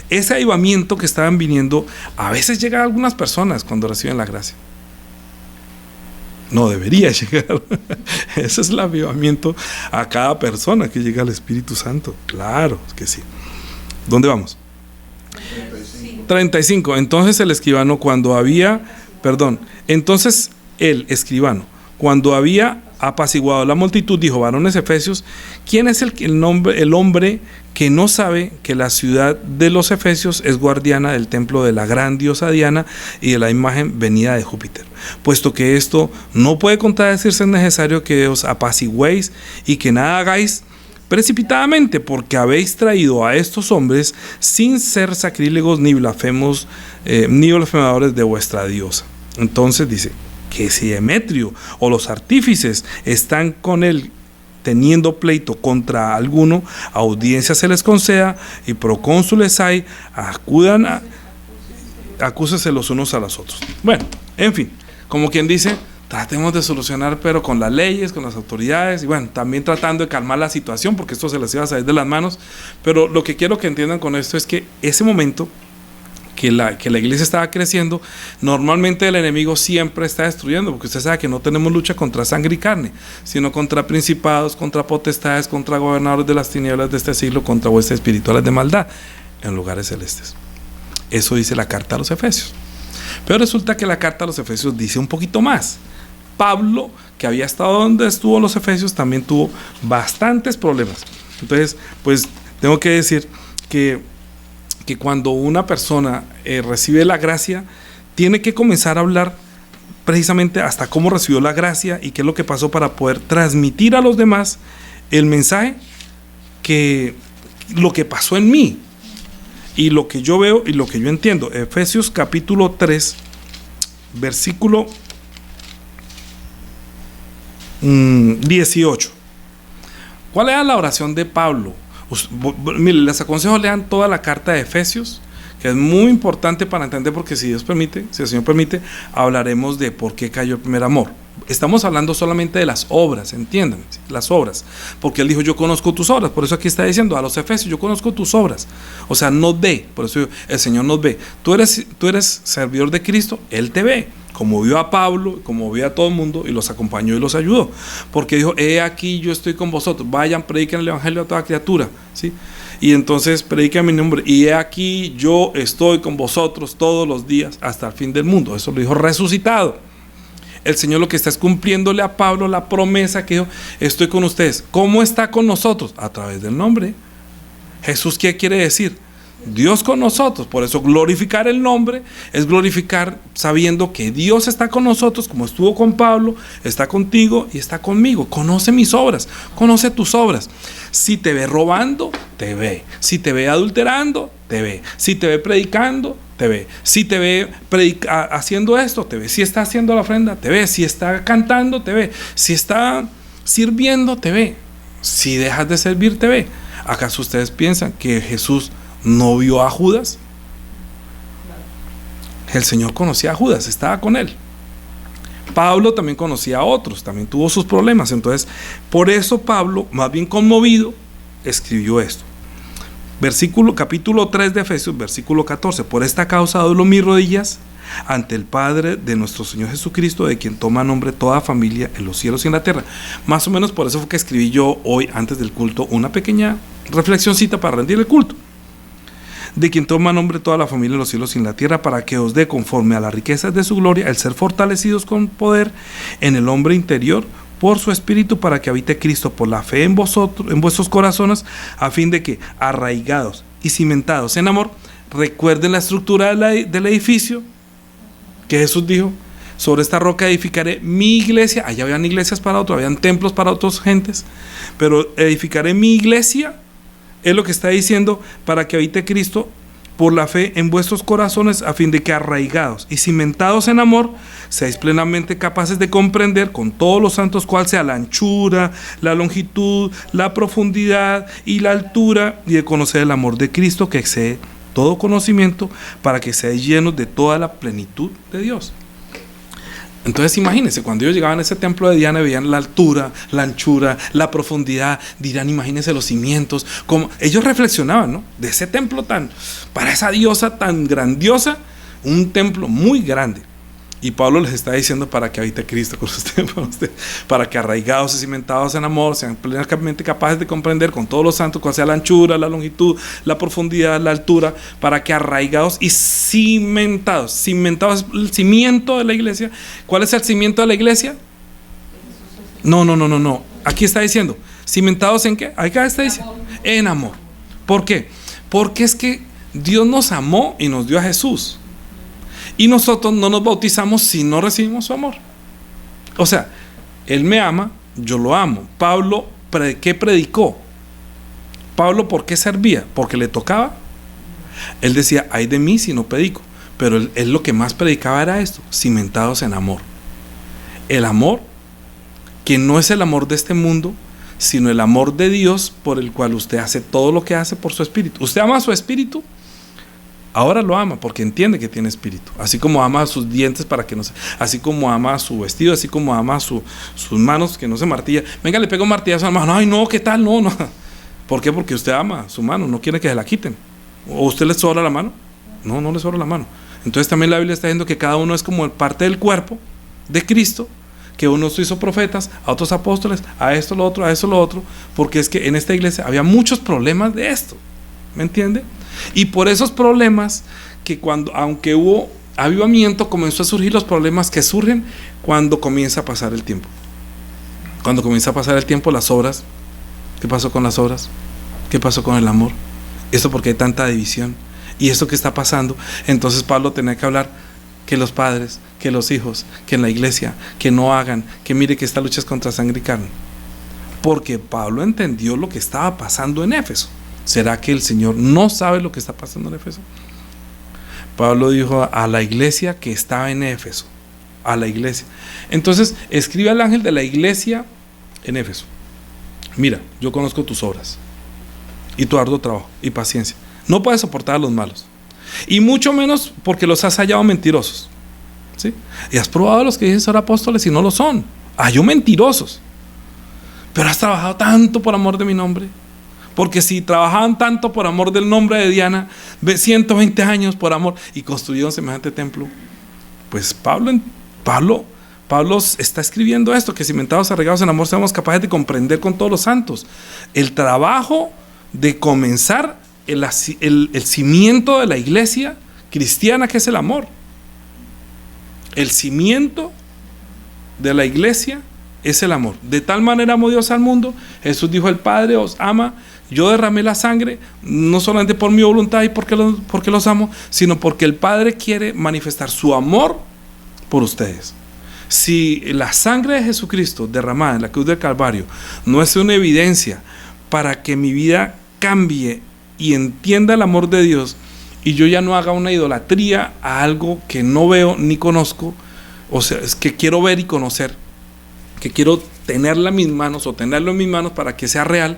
A: Ese avivamiento que estaban viniendo, a veces llega a algunas personas cuando reciben la gracia. No debería llegar. Ese es el avivamiento a cada persona que llega al Espíritu Santo. Claro que sí. ¿Dónde vamos? 35. Entonces el escribano, entonces el escribano, cuando había apaciguado la multitud, dijo, varones efesios, ¿quién es el hombre que no sabe que la ciudad de los Efesios es guardiana del templo de la gran diosa Diana y de la imagen venida de Júpiter. Puesto que esto no puede contradecirse, es necesario que os apacigüéis y que nada hagáis precipitadamente, porque habéis traído a estos hombres sin ser sacrílegos ni blasfemadores de vuestra diosa. Entonces dice que si Demetrio o los artífices están con él teniendo pleito contra alguno, audiencia se les conceda y procónsules hay, acúsense los unos a los otros. Bueno, en fin, como quien dice, tratemos de solucionar, pero con las leyes, con las autoridades, y bueno, también tratando de calmar la situación, porque esto se les iba a salir de las manos. Pero lo que quiero que entiendan con esto es que ese momento que la iglesia estaba creciendo, normalmente el enemigo siempre está destruyendo, porque usted sabe que no tenemos lucha contra sangre y carne, sino contra principados, contra potestades, contra gobernadores de las tinieblas de este siglo, contra huestes espirituales de maldad en lugares celestes. Eso dice la carta a los Efesios. Pero resulta que la carta a los Efesios dice un poquito más. Pablo, que había estado donde estuvo los Efesios, también tuvo bastantes problemas. Entonces, pues tengo que decir que cuando una persona recibe la gracia, tiene que comenzar a hablar precisamente hasta cómo recibió la gracia y qué es lo que pasó para poder transmitir a los demás el mensaje, que lo que pasó en mí y lo que yo veo y lo que yo entiendo. Efesios capítulo 3, versículo 18. ¿Cuál era la oración de Pablo? Miren, les aconsejo lean toda la carta de Efesios, que es muy importante para entender, porque si Dios permite, si el Señor permite, hablaremos de por qué cayó el primer amor. Estamos hablando solamente de las obras, entiendan, las obras, porque él dijo: yo conozco tus obras. Por eso aquí está diciendo a los Efesios: yo conozco tus obras. O sea, nos ve, por eso el Señor nos ve. Tú eres servidor de Cristo, Él te ve, como vio a Pablo, como vio a todo el mundo, y los acompañó y los ayudó, porque dijo: he aquí yo estoy con vosotros, vayan, prediquen el evangelio a toda criatura, ¿sí? Y entonces prediquen mi nombre, y he aquí yo estoy con vosotros todos los días hasta el fin del mundo. Eso lo dijo resucitado. El Señor lo que está es cumpliéndole a Pablo la promesa que dijo: estoy con ustedes. ¿Cómo está con nosotros? A través del nombre. Jesús, ¿qué quiere decir? Dios con nosotros. Por eso glorificar el nombre es glorificar sabiendo que Dios está con nosotros, como estuvo con Pablo, está contigo y está conmigo. Conoce mis obras, conoce tus obras. Si te ve robando, te ve. Si te ve adulterando, te ve. Si te ve predicando, te ve. Si te ve haciendo esto, te ve. Si está haciendo la ofrenda, te ve. Si está cantando, te ve. Si está sirviendo, te ve. Si dejas de servir, te ve. ¿Acaso ustedes piensan que Jesús no vio a Judas? El Señor conocía a Judas, estaba con él. Pablo también conocía a otros, también tuvo sus problemas. Entonces, por eso Pablo, más bien conmovido, escribió esto. Capítulo 3 de Efesios, versículo 14. Por esta causa doblo mis rodillas ante el Padre de nuestro Señor Jesucristo, de quien toma nombre toda familia en los cielos y en la tierra. Más o menos por eso fue que escribí yo hoy, antes del culto, una pequeña reflexioncita para rendir el culto. De quien toma nombre toda la familia en los cielos y en la tierra, para que os dé, conforme a las riquezas de su gloria, el ser fortalecidos con poder en el hombre interior por su espíritu, para que habite Cristo por la fe en vosotros, en vuestros corazones, a fin de que, arraigados y cimentados en amor, recuerden la estructura del edificio que Jesús dijo: sobre esta roca edificaré mi iglesia. Allá habían iglesias para otros, habían templos para otras gentes, pero edificaré mi iglesia. Es lo que está diciendo: para que habite Cristo por la fe en vuestros corazones, a fin de que, arraigados y cimentados en amor, seáis plenamente capaces de comprender con todos los santos cuál sea la anchura, la longitud, la profundidad y la altura, y de conocer el amor de Cristo, que excede todo conocimiento, para que seáis llenos de toda la plenitud de Dios. Entonces imagínense, cuando ellos llegaban a ese templo de Diana, veían la altura, la anchura, la profundidad. Dirán: imagínense los cimientos, como ellos reflexionaban, ¿no? De ese templo para esa diosa tan grandiosa, un templo muy grande. Y Pablo les está diciendo: para que habite Cristo con ustedes, para que, arraigados y cimentados en amor, sean plenamente capaces de comprender con todos los santos cuál sea la anchura, la longitud, la profundidad, la altura, para que, arraigados y cimentados es el cimiento de la iglesia. ¿Cuál es el cimiento de la iglesia? No. Aquí está diciendo: ¿cimentados en qué? Acá está diciendo: en amor. ¿Por qué? Porque es que Dios nos amó y nos dio a Jesús. Y nosotros no nos bautizamos si no recibimos su amor. O sea, Él me ama, yo lo amo. Pablo, ¿qué predicó? Pablo, ¿por qué servía? ¿Porque le tocaba? Él decía, ay de mí si no predico. Pero él lo que más predicaba era esto, cimentados en amor. El amor, que no es el amor de este mundo, sino el amor de Dios, por el cual usted hace todo lo que hace por su espíritu. Usted ama a su espíritu, ahora lo ama porque entiende que tiene espíritu. Así como ama a sus dientes para que no se, así como ama a su vestido, así como ama a sus manos que no se martilla. Venga, le pego un martillazo a la mano. Ay, no, ¿qué tal? No, no. ¿Por qué? Porque usted ama su mano, no quiere que se la quiten. ¿O usted le sobra la mano? No, no le sobra la mano. Entonces también la Biblia está diciendo que cada uno es como parte del cuerpo de Cristo, que unos hizo profetas, a otros apóstoles, a esto, lo otro, a eso, lo otro, porque es que en esta iglesia había muchos problemas de esto, ¿me entiende? Y por esos problemas, que cuando, aunque hubo avivamiento, comenzó a surgir los problemas que surgen cuando comienza a pasar el tiempo. Cuando comienza a pasar el tiempo, las obras, ¿qué pasó con las obras? ¿Qué pasó con el amor? Esto porque hay tanta división, y esto que está pasando. Entonces Pablo tenía que hablar que los padres, que los hijos, que en la iglesia, que no hagan, que mire que esta lucha es contra sangre y carne. Porque Pablo entendió lo que estaba pasando en Éfeso. ¿Será que el Señor no sabe lo que está pasando en Éfeso? Pablo dijo a la iglesia que estaba en Éfeso, a la iglesia. Entonces escribe al ángel de la iglesia en Éfeso: mira, yo conozco tus obras y tu arduo trabajo y paciencia. No puedes soportar a los malos, y mucho menos porque los has hallado mentirosos, ¿sí? Y has probado a los que dicen ser apóstoles y no lo son. Halló mentirosos. Pero has trabajado tanto por amor de mi nombre. Porque si trabajaban tanto por amor del nombre de Diana, 120 años por amor, y construyeron semejante templo, pues Pablo está escribiendo esto, que cimentados, arraigados en amor, seamos capaces de comprender con todos los santos el trabajo de comenzar el cimiento de la iglesia cristiana, que es el amor. El cimiento de la iglesia es el amor. De tal manera amó Dios al mundo. Jesús dijo: el Padre os ama. Yo derramé la sangre no solamente por mi voluntad y porque los amo, sino porque el Padre quiere manifestar su amor por ustedes. Si la sangre de Jesucristo derramada en la cruz del Calvario no es una evidencia para que mi vida cambie y entienda el amor de Dios, y yo ya no haga una idolatría a algo que no veo ni conozco, o sea, es que quiero ver y conocer, que quiero tenerla en mis manos o tenerlo en mis manos para que sea real,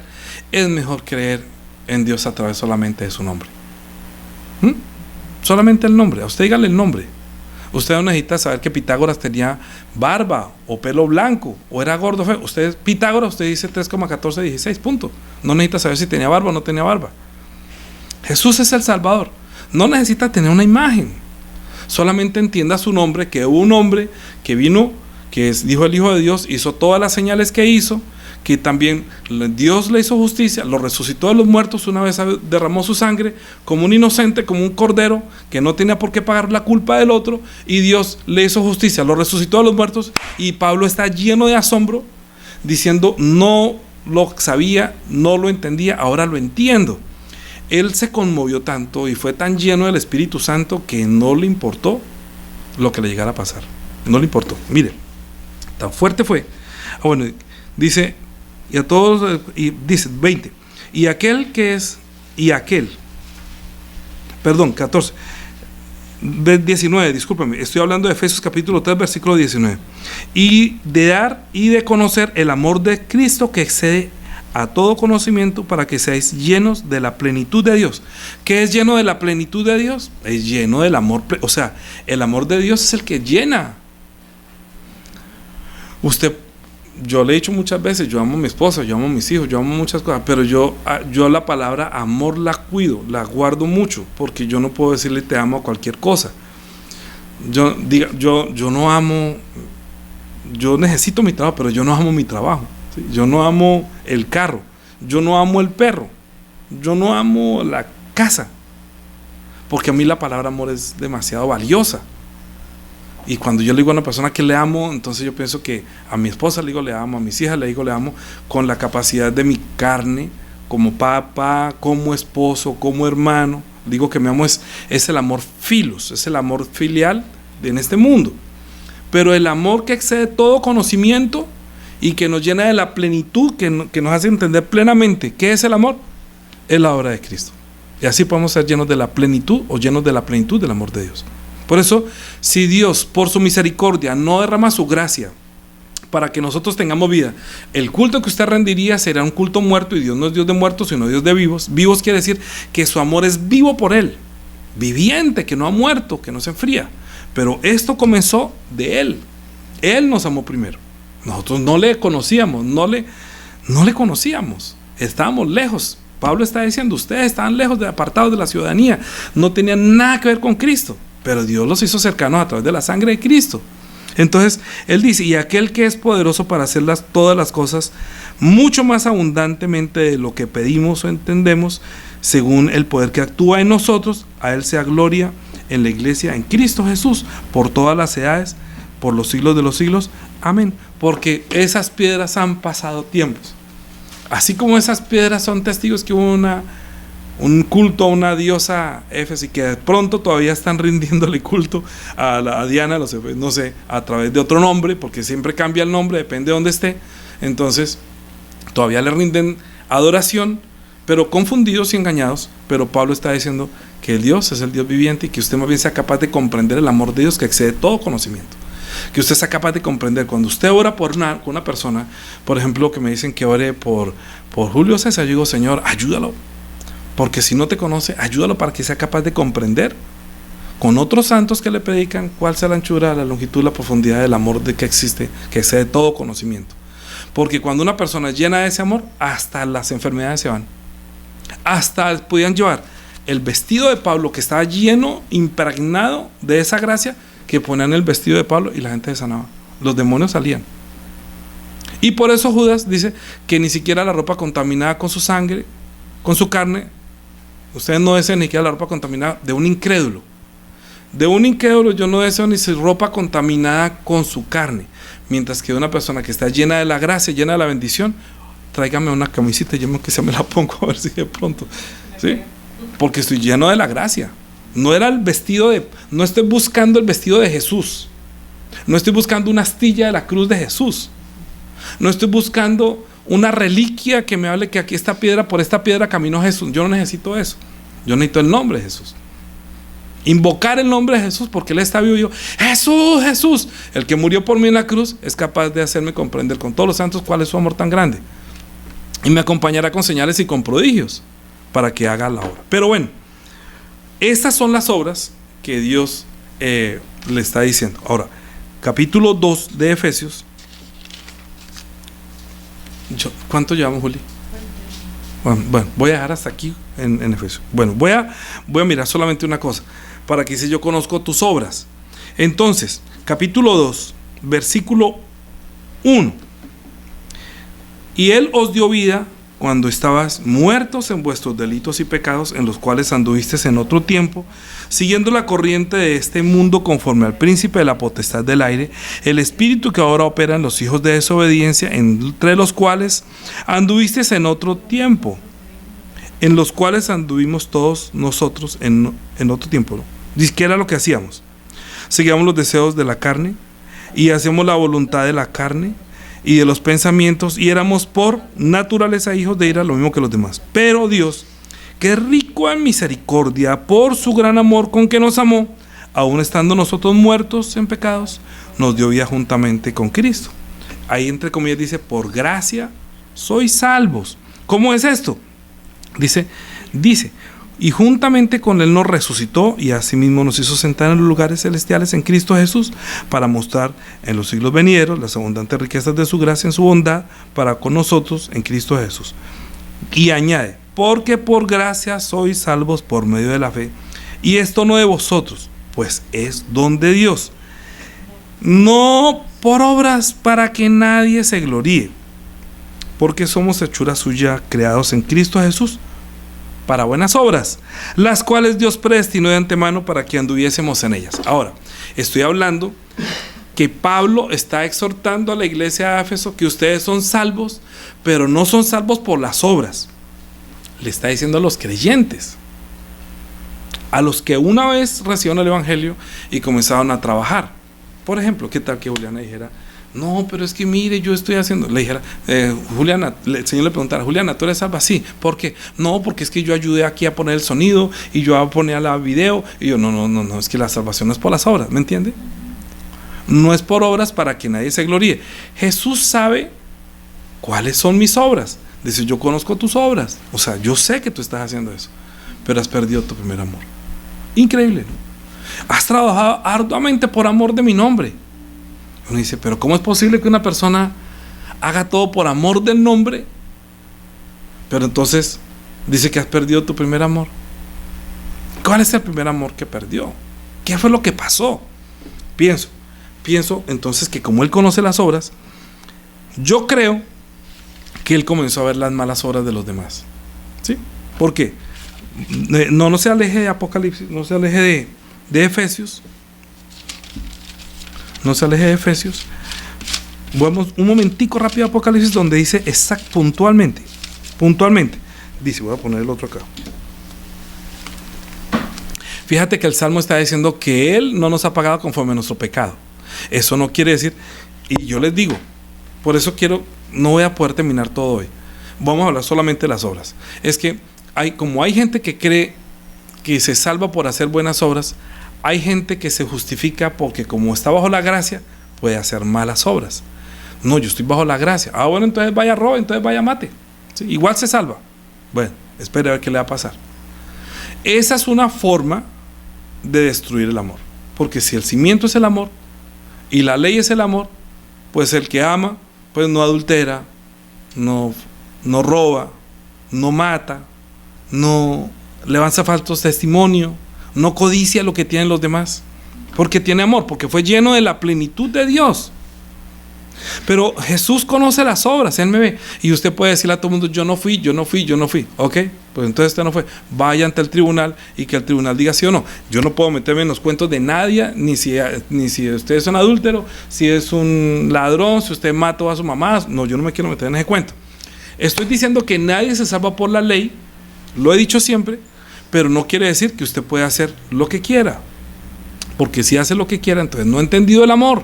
A: es mejor creer en Dios a través solamente de su nombre. Solamente el nombre. A usted dígale el nombre. Usted no necesita saber que Pitágoras tenía barba o pelo blanco o era gordo, feo. Usted, Pitágoras, usted dice 3,1416, punto. No necesita saber si tenía barba o no tenía barba. Jesús es el Salvador. No necesita tener una imagen. Solamente entienda su nombre, que hubo un hombre que vino, dijo el Hijo de Dios, hizo todas las señales que hizo, que también Dios le hizo justicia, lo resucitó de los muertos, una vez derramó su sangre como un inocente, como un cordero que no tenía por qué pagar la culpa del otro, y Dios le hizo justicia, lo resucitó de los muertos. Y Pablo está lleno de asombro diciendo: no lo sabía, no lo entendía, ahora lo entiendo. Él se conmovió tanto y fue tan lleno del Espíritu Santo que no le importó lo que le llegara a pasar. No le importó. Mire, tan fuerte fue. Bueno, dice, y a todos, y dice 20, y aquel que es, y aquel, perdón, 14, 19, discúlpame, estoy hablando de Efesios capítulo 3, versículo 19, y de dar y de conocer el amor de Cristo que excede a todo conocimiento, para que seáis llenos de la plenitud de Dios. ¿Qué es lleno de la plenitud de Dios? Es lleno del amor, o sea, el amor de Dios es el que llena. Yo le he dicho muchas veces, yo amo a mi esposa, yo amo a mis hijos, yo amo muchas cosas, pero yo la palabra amor la cuido, la guardo mucho, porque yo no puedo decirle te amo a cualquier cosa. Yo no amo, yo necesito mi trabajo, pero yo no amo mi trabajo, ¿sí? Yo no amo el carro, yo no amo el perro, yo no amo la casa, porque a mí la palabra amor es demasiado valiosa. Y cuando yo le digo a una persona que le amo, entonces yo pienso que a mi esposa le digo le amo, a mis hijas le digo le amo, con la capacidad de mi carne como papá, como esposo, como hermano. Digo que me amo es el amor filos, es el amor filial en este mundo. Pero el amor que excede todo conocimiento y que nos llena de la plenitud, que nos hace entender plenamente qué es el amor, es la obra de Cristo. Y así podemos ser llenos de la plenitud o llenos de la plenitud del amor de Dios. Por eso, si Dios por su misericordia no derrama su gracia para que nosotros tengamos vida, el culto que usted rendiría será un culto muerto, y Dios no es Dios de muertos sino Dios de vivos. Vivos quiere decir que su amor es vivo por Él, viviente, que no ha muerto, que no se enfría. Pero esto comenzó de Él. Él nos amó primero. Nosotros no le conocíamos, no le conocíamos, estábamos lejos. Pablo está diciendo, ustedes estaban lejos, apartados de la ciudadanía, no tenían nada que ver con Cristo, pero Dios los hizo cercanos a través de la sangre de Cristo. Entonces él dice, y aquel que es poderoso para hacer todas las cosas mucho más abundantemente de lo que pedimos o entendemos, según el poder que actúa en nosotros, a él sea gloria en la iglesia, en Cristo Jesús, por todas las edades, por los siglos de los siglos. Amén. Porque esas piedras han pasado tiempos. Así como esas piedras son testigos que hubo un culto a una diosa Éfeso, y que de pronto todavía están rindiéndole culto a Diana, no sé, a través de otro nombre, porque siempre cambia el nombre, depende de dónde esté. Entonces, todavía le rinden adoración, pero confundidos y engañados. Pero Pablo está diciendo que el Dios es el Dios viviente, y que usted más bien sea capaz de comprender el amor de Dios que excede todo conocimiento. Que usted sea capaz de comprender, cuando usted ora por una persona, por ejemplo, que me dicen que ore por Julio César, yo digo, Señor, ayúdalo, porque si no te conoce, ayúdalo para que sea capaz de comprender con otros santos que le predican cuál sea la anchura, la longitud, la profundidad del amor que existe, que excede todo conocimiento. Porque cuando una persona es llena de ese amor, hasta las enfermedades se van. Hasta podían llevar el vestido de Pablo, que estaba lleno, impregnado de esa gracia, que ponían el vestido de Pablo y la gente se sanaba, los demonios salían. Y por eso Judas dice que ni siquiera la ropa contaminada con su sangre, con su carne, ustedes no desean ni siquiera la ropa contaminada de un incrédulo. De un incrédulo yo no deseo ni su ropa contaminada con su carne, mientras que de una persona que está llena de la gracia, llena de la bendición, tráigame una camisita y yo que se me la pongo a ver si de pronto, ¿sí? Porque estoy lleno de la gracia. No era el vestido no estoy buscando el vestido de Jesús, no estoy buscando una astilla de la cruz de Jesús, no estoy buscando una reliquia que me hable que aquí por esta piedra caminó Jesús. Yo no necesito eso, yo necesito el nombre de Jesús, invocar el nombre de Jesús, porque Él está vivo. Y yo, Jesús, Jesús, el que murió por mí en la cruz, es capaz de hacerme comprender con todos los santos cuál es su amor tan grande, y me acompañará con señales y con prodigios para que haga la obra. Pero bueno, estas son las obras que Dios le está diciendo. Ahora, capítulo 2 de Efesios. ¿Cuánto llevamos, Juli? Bueno, voy a dejar hasta aquí en Efesios. Bueno, voy a mirar solamente una cosa, para que dice, yo conozco tus obras. Entonces, capítulo 2, versículo 1. Y Él os dio vida cuando estabas muertos en vuestros delitos y pecados, en los cuales anduvisteis en otro tiempo, siguiendo la corriente de este mundo, conforme al príncipe de la potestad del aire, el espíritu que ahora opera en los hijos de desobediencia, entre los cuales anduvisteis en otro tiempo, en los cuales anduvimos todos nosotros en otro tiempo, ¿no? Dice que era lo que hacíamos. Seguíamos los deseos de la carne y hacíamos la voluntad de la carne y de los pensamientos, y éramos por naturaleza hijos de ira, lo mismo que los demás. Pero Dios, que es rico en misericordia, por su gran amor con que nos amó, aun estando nosotros muertos en pecados, nos dio vida juntamente con Cristo. Ahí entre comillas dice, por gracia sois salvos. ¿Cómo es esto? Dice, y juntamente con Él nos resucitó, y asimismo nos hizo sentar en los lugares celestiales en Cristo Jesús, para mostrar en los siglos venideros las abundantes riquezas de su gracia en su bondad para con nosotros en Cristo Jesús. Y añade, porque por gracia sois salvos por medio de la fe, y esto no de vosotros, pues es don de Dios, no por obras, para que nadie se gloríe, porque somos hechura suya, creados en Cristo Jesús para buenas obras, las cuales Dios predestinó de antemano para que anduviésemos en ellas. Ahora, estoy hablando que Pablo está exhortando a la iglesia de Éfeso que ustedes son salvos, pero no son salvos por las obras. le está diciendo a los creyentes, a los que una vez recibieron el evangelio y comenzaron a trabajar. Por ejemplo, ¿qué tal que Juliana dijera: no, pero es que mire, yo estoy haciendo? Le dijera, Juliana, el Señor le preguntara: Juliana, ¿tú eres salva? Sí. ¿Por qué? No, porque es que yo ayudé aquí a poner el sonido y yo a poner la video. Y yo, no, es que la salvación no es por las obras, ¿me entiende? No es por obras para que nadie se gloríe. Jesús sabe cuáles son mis obras. Dice: yo conozco tus obras. O sea, yo sé que tú estás haciendo eso, pero has perdido tu primer amor. Increíble, ¿no? Has trabajado arduamente por amor de mi nombre. Uno dice: pero ¿cómo es posible que una persona haga todo por amor del nombre? Pero entonces dice que has perdido tu primer amor. ¿Cuál es el primer amor que perdió? ¿Qué fue lo que pasó? Pienso entonces que como él conoce las obras, yo creo que él comenzó a ver las malas obras de los demás. ¿Sí? ¿Por qué? No se aleje de Apocalipsis, no se aleje de Efesios. No se aleje de Efesios. Vamos un momentico rápido a Apocalipsis, donde dice puntualmente. Dice, voy a poner el otro acá. Fíjate que el Salmo está diciendo que Él no nos ha pagado conforme a nuestro pecado. Eso no quiere decir, y yo les digo, por eso no voy a poder terminar todo hoy. Vamos a hablar solamente de las obras. Es que como hay gente que cree que se salva por hacer buenas obras, hay gente que se justifica porque como está bajo la gracia, puede hacer malas obras. No, yo estoy bajo la gracia. Bueno, entonces vaya robe, entonces vaya mate. ¿Sí? Igual se salva. Bueno, espere a ver qué le va a pasar. Esa es una forma de destruir el amor. Porque si el cimiento es el amor y la ley es el amor, pues el que ama, pues no adultera, no roba, no mata, no levanta falsos testimonios, no codicia lo que tienen los demás, porque tiene amor, porque fue lleno de la plenitud de Dios. Pero Jesús conoce las obras, Él me ve, y usted puede decirle a todo el mundo: yo no fui, ok, pues entonces usted no fue. Vaya ante el tribunal y que el tribunal diga sí o no. Yo no puedo meterme en los cuentos de nadie, ni si usted es un adúltero, si es un ladrón, si usted mató a su mamá. No, yo no me quiero meter en ese cuento. Estoy diciendo que nadie se salva por la ley, lo he dicho siempre, pero no quiere decir que usted pueda hacer lo que quiera, porque si hace lo que quiera, entonces no ha entendido el amor.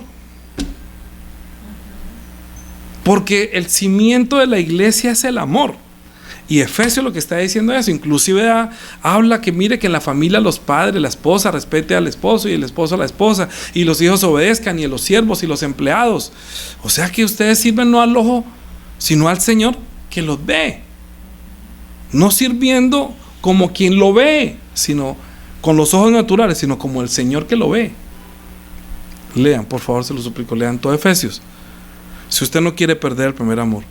A: Porque el cimiento de la iglesia es el amor. Y Efesios lo que está diciendo es eso. Inclusive habla que mire que en la familia los padres, la esposa respete al esposo y el esposo a la esposa, y los hijos obedezcan, y los siervos y los empleados. O sea que ustedes sirven no al ojo, sino al Señor que los ve. No sirviendo como quien lo ve, sino con los ojos naturales, sino como el Señor que lo ve. Lean, por favor, se lo suplico, lean todo Efesios. Si usted no quiere perder el primer amor,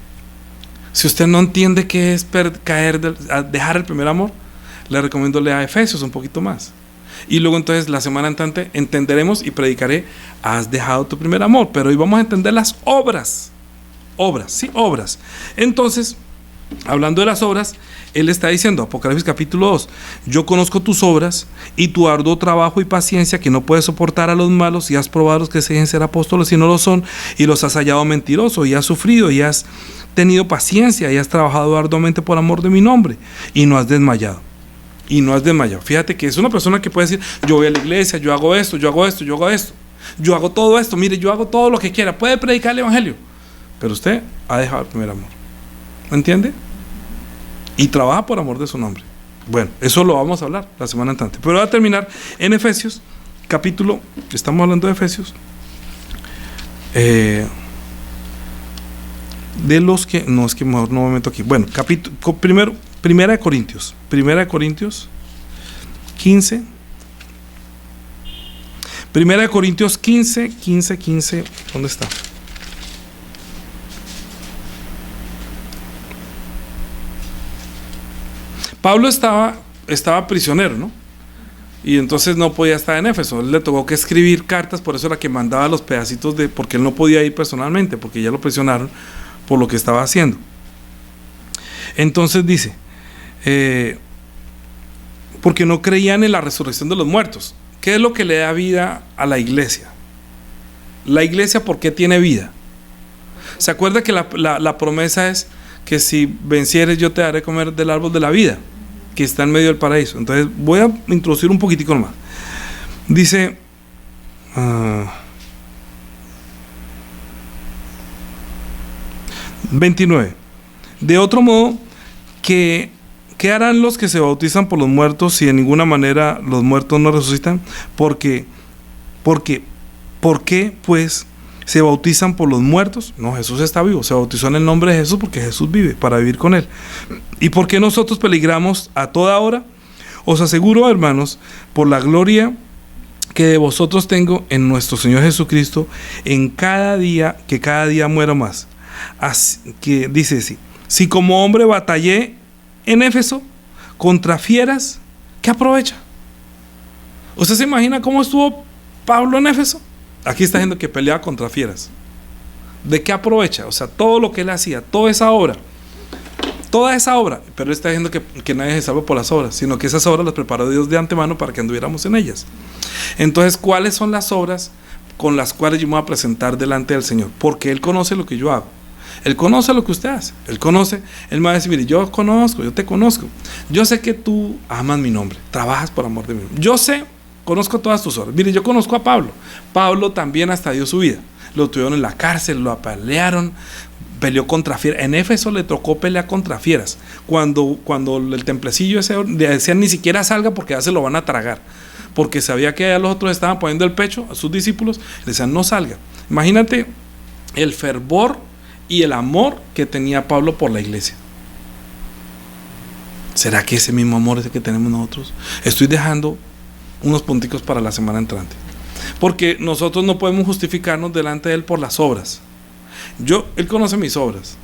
A: si usted no entiende qué es dejar el primer amor, le recomiendo leer Efesios un poquito más. Y luego entonces la semana entrante entenderemos y predicaré: has dejado tu primer amor. Pero hoy vamos a entender las obras. Obras. Entonces, hablando de las obras, Él está diciendo, Apocalipsis capítulo 2: yo conozco tus obras y tu arduo trabajo y paciencia, que no puedes soportar a los malos, y has probado a los que se dicen ser apóstoles y no lo son, y los has hallado mentirosos, y has sufrido, y has tenido paciencia, y has trabajado arduamente por amor de mi nombre, y no has desmayado. Fíjate que es una persona que puede decir: yo voy a la iglesia, yo hago esto, yo hago todo esto, mire, yo hago todo lo que quiera, puede predicar el evangelio, pero usted ha dejado el primer amor. ¿Me entiende? Y trabaja por amor de su nombre. Bueno, eso lo vamos a hablar la semana entrante. Pero voy a terminar en Efesios, estamos hablando de Efesios, de los que, no es que mejor no me meto aquí. Bueno, Primera de Corintios 15. Primera de Corintios 15, ¿dónde está? Pablo estaba prisionero, ¿no? Y entonces no podía estar en Éfeso. Él le tocó que escribir cartas, por eso era que mandaba los pedacitos porque él no podía ir personalmente, porque ya lo presionaron por lo que estaba haciendo. Entonces dice, porque no creían en la resurrección de los muertos. ¿Qué es lo que le da vida a la iglesia? La iglesia, ¿por qué tiene vida? ¿Se acuerda que la promesa es que si vencieres yo te daré comer del árbol de la vida, que está en medio del paraíso. Entonces voy a introducir un poquitico más. Dice, 29. De otro modo, ¿qué harán los que se bautizan por los muertos si de ninguna manera los muertos no resucitan? ¿Por qué pues se bautizan por los muertos? No, Jesús está vivo, se bautizó en el nombre de Jesús porque Jesús vive, para vivir con él. ¿Y por qué nosotros peligramos a toda hora? Os aseguro, hermanos, por la gloria que de vosotros tengo en nuestro Señor Jesucristo, en cada día, que cada día muero más. Así que dice así: si como hombre batallé en Éfeso contra fieras, ¿qué aprovecha? ¿Usted se imagina cómo estuvo Pablo en Éfeso? Aquí está diciendo que peleaba contra fieras. ¿De qué aprovecha? O sea, todo lo que él hacía, toda esa obra, pero él está diciendo que nadie se salva por las obras, sino que esas obras las preparó Dios de antemano para que anduviéramos en ellas. Entonces, ¿cuáles son las obras con las cuales yo me voy a presentar delante del Señor? Porque Él conoce lo que yo hago. Él conoce lo que usted hace. Él me va a decir: mire, yo te conozco. Yo sé que tú amas mi nombre, trabajas por amor de mí. Conozco todas tus obras. Mire, yo conozco a Pablo. Pablo también hasta dio su vida. Lo tuvieron en la cárcel, lo apalearon, peleó contra fieras. En Éfeso le tocó pelear contra fieras. Cuando el templecillo ese le decían ni siquiera salga porque ya se lo van a tragar. Porque sabía que ya los otros estaban poniendo el pecho a sus discípulos, le decían no salga. Imagínate el fervor y el amor que tenía Pablo por la iglesia. ¿Será que ese mismo amor es el que tenemos nosotros? Estoy dejando unos punticos para la semana entrante, porque nosotros no podemos justificarnos delante de Él por las obras. Él conoce mis obras.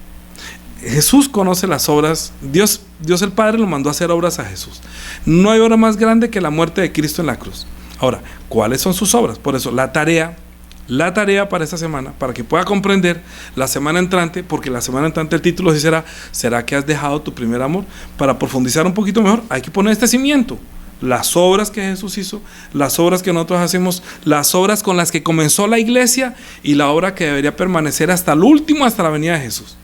A: Jesús conoce las obras. Dios el Padre lo mandó a hacer obras a Jesús. No hay obra más grande que la muerte de Cristo en la cruz. Ahora, ¿cuáles son sus obras? Por eso la tarea para esta semana, para que pueda comprender la semana entrante, porque la semana entrante el título sí ¿será que has dejado tu primer amor? Para profundizar un poquito mejor, hay que poner este cimiento: las obras que Jesús hizo, las obras que nosotros hacemos, las obras con las que comenzó la iglesia y la obra que debería permanecer hasta el último, hasta la venida de Jesús.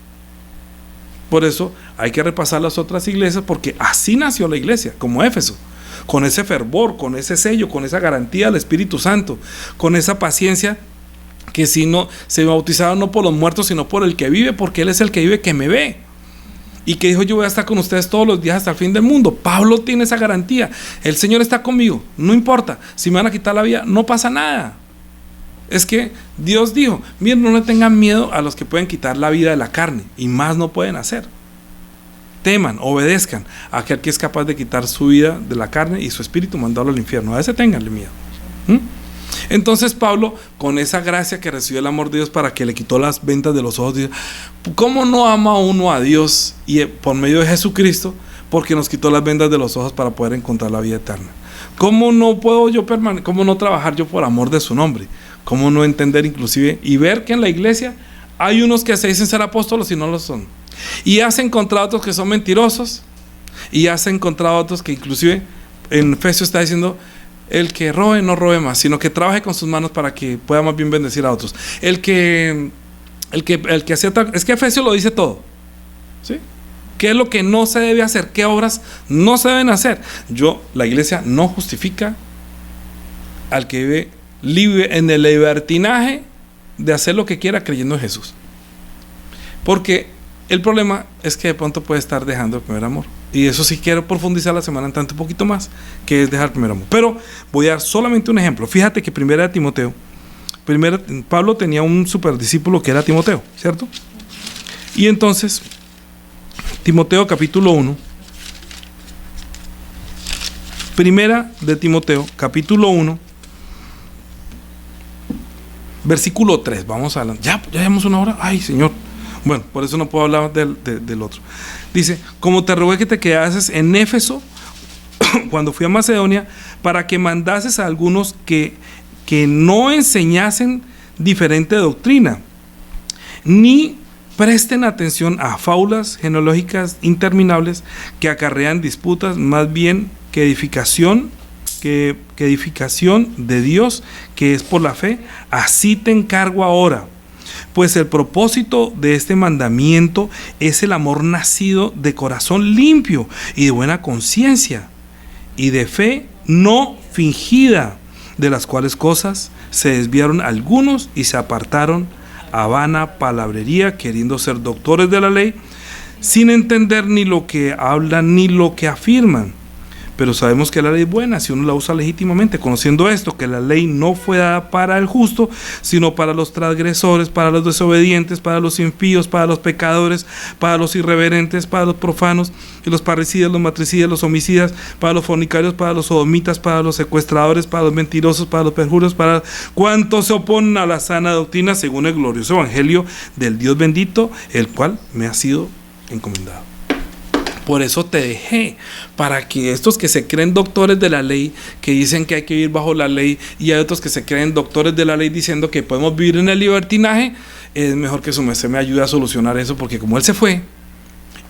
A: Por eso hay que repasar las otras iglesias, porque así nació la iglesia, como Éfeso, con ese fervor, con ese sello, con esa garantía del Espíritu Santo, con esa paciencia, que si no se bautizaron no por los muertos sino por el que vive, porque Él es el que vive, que me ve, y que dijo: yo voy a estar con ustedes todos los días hasta el fin del mundo. Pablo tiene esa garantía: el Señor está conmigo, no importa, si me van a quitar la vida, no pasa nada. Es que Dios dijo: miren, no le tengan miedo a los que pueden quitar la vida de la carne, y más no pueden hacer. Teman, obedezcan a aquel que es capaz de quitar su vida de la carne y su espíritu, mandarlo al infierno. A ese tenganle miedo. Entonces Pablo, con esa gracia que recibió el amor de Dios para que le quitó las vendas de los ojos, dice: ¿cómo no ama uno a Dios y por medio de Jesucristo? Porque nos quitó las vendas de los ojos para poder encontrar la vida eterna. ¿Cómo no puedo yo cómo no trabajar yo por amor de su nombre? ¿Cómo no entender inclusive y ver que en la iglesia hay unos que se dicen ser apóstolos y no lo son? Y has encontrado otros que son mentirosos, y has encontrado otros que inclusive en Efesios está diciendo: el que robe no robe más, sino que trabaje con sus manos para que pueda más bien bendecir a otros. El que acepta, es que Efesios lo dice todo, ¿sí? ¿Qué es lo que no se debe hacer? ¿Qué obras no se deben hacer? La iglesia no justifica al que vive libre en el libertinaje de hacer lo que quiera creyendo en Jesús, porque el problema es que de pronto puede estar dejando el primer amor, y eso sí quiero profundizar la semana entrante un poquito más, que es dejar el primer amor. Pero voy a dar solamente un ejemplo. Fíjate que Pablo tenía un super discípulo que era Timoteo, ¿cierto? Y entonces Timoteo capítulo 1, primera de Timoteo capítulo 1, versículo 3. Vamos a hablar. Ya llevamos una hora. Ay, Señor. Bueno, por eso no puedo hablar del otro. Dice: como te rogué que te quedases en Éfeso cuando fui a Macedonia, para que mandases a algunos que no enseñasen diferente doctrina, ni presten atención a fábulas genealógicas interminables que acarrean disputas, más bien que edificación de Dios, que es por la fe. Así te encargo ahora. Pues el propósito de este mandamiento es el amor nacido de corazón limpio y de buena conciencia y de fe no fingida, de las cuales cosas se desviaron algunos y se apartaron a vana palabrería, queriendo ser doctores de la ley, sin entender ni lo que hablan ni lo que afirman. Pero sabemos que la ley es buena si uno la usa legítimamente, conociendo esto, que la ley no fue dada para el justo, sino para los transgresores, para los desobedientes, para los impíos, para los pecadores, para los irreverentes, para los profanos, y los parricidas, los matricidas, los homicidas, para los fornicarios, para los sodomitas, para los secuestradores, para los mentirosos, para los perjuros, para cuantos se oponen a la sana doctrina, según el glorioso evangelio del Dios bendito, el cual me ha sido encomendado. Por eso te dejé, para que estos que se creen doctores de la ley, que dicen que hay que vivir bajo la ley, y hay otros que se creen doctores de la ley diciendo que podemos vivir en el libertinaje, es mejor que su merced me ayude a solucionar eso, porque como él se fue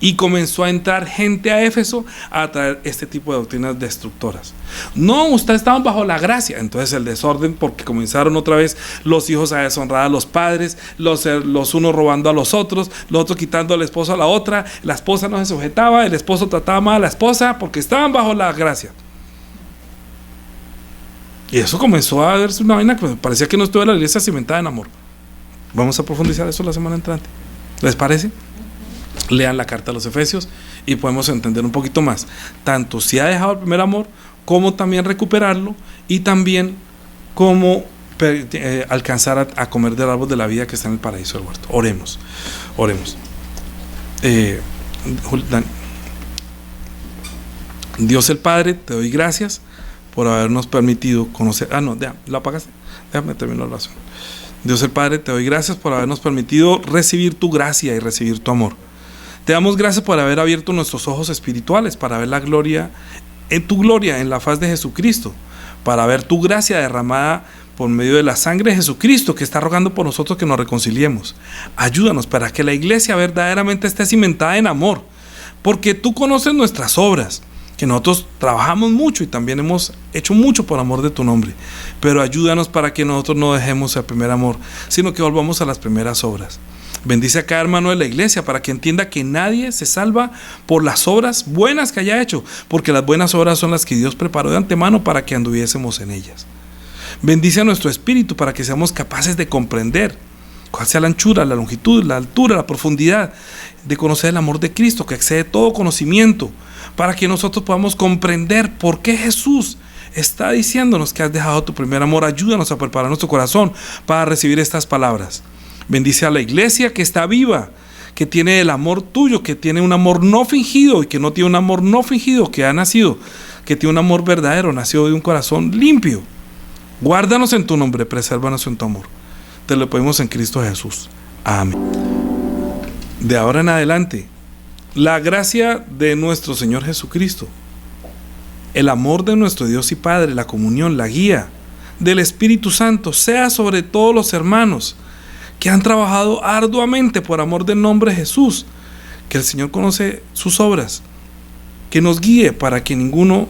A: y comenzó a entrar gente a Éfeso a traer este tipo de doctrinas destructoras. No, ustedes estaban bajo la gracia. Entonces el desorden, porque comenzaron otra vez los hijos a deshonrar a los padres, los unos robando a los otros quitando al esposo a la otra, la esposa no se sujetaba, el esposo trataba mal a la esposa porque estaban bajo la gracia. Y eso comenzó a verse una vaina que parecía que no estuviera la iglesia cimentada en amor. Vamos a profundizar eso la semana entrante. ¿Les parece? Lean la carta a los Efesios y podemos entender un poquito más, tanto si ha dejado el primer amor, como también recuperarlo, y también cómo alcanzar a comer del árbol de la vida que está en el paraíso del huerto. Oremos. Dios el Padre, te doy gracias por habernos permitido conocer. ¿La apagaste? Déjame terminar la oración. Dios el Padre, te doy gracias por habernos permitido recibir tu gracia y recibir tu amor. Te damos gracias por haber abierto nuestros ojos espirituales para ver la gloria, tu gloria en la faz de Jesucristo, para ver tu gracia derramada por medio de la sangre de Jesucristo, que está rogando por nosotros que nos reconciliemos. Ayúdanos para que la iglesia verdaderamente esté cimentada en amor, porque tú conoces nuestras obras, que nosotros trabajamos mucho y también hemos hecho mucho por amor de tu nombre, pero ayúdanos para que nosotros no dejemos el primer amor, sino que volvamos a las primeras obras. Bendice a cada hermano de la iglesia para que entienda que nadie se salva por las obras buenas que haya hecho, porque las buenas obras son las que Dios preparó de antemano para que anduviésemos en ellas. Bendice a nuestro espíritu para que seamos capaces de comprender cuál sea la anchura, la longitud, la altura, la profundidad, de conocer el amor de Cristo que excede todo conocimiento, para que nosotros podamos comprender por qué Jesús está diciéndonos que has dejado tu primer amor. Ayúdanos a preparar nuestro corazón para recibir estas palabras. Bendice a la iglesia que está viva, que tiene el amor tuyo, que tiene un amor no fingido y que no tiene un amor no fingido, que ha nacido, que tiene un amor verdadero, nacido de un corazón limpio. Guárdanos en tu nombre, presérvanos en tu amor. Te lo pedimos en Cristo Jesús. Amén. De ahora en adelante, la gracia de nuestro Señor Jesucristo, el amor de nuestro Dios y Padre, la comunión, la guía del Espíritu Santo sea sobre todos los hermanos que han trabajado arduamente por amor del nombre de Jesús, que el Señor conoce sus obras, que nos guíe para que ninguno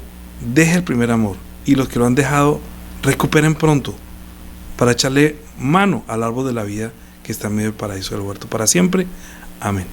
A: deje el primer amor, y los que lo han dejado recuperen pronto para echarle mano al árbol de la vida que está en medio del paraíso del huerto para siempre. Amén.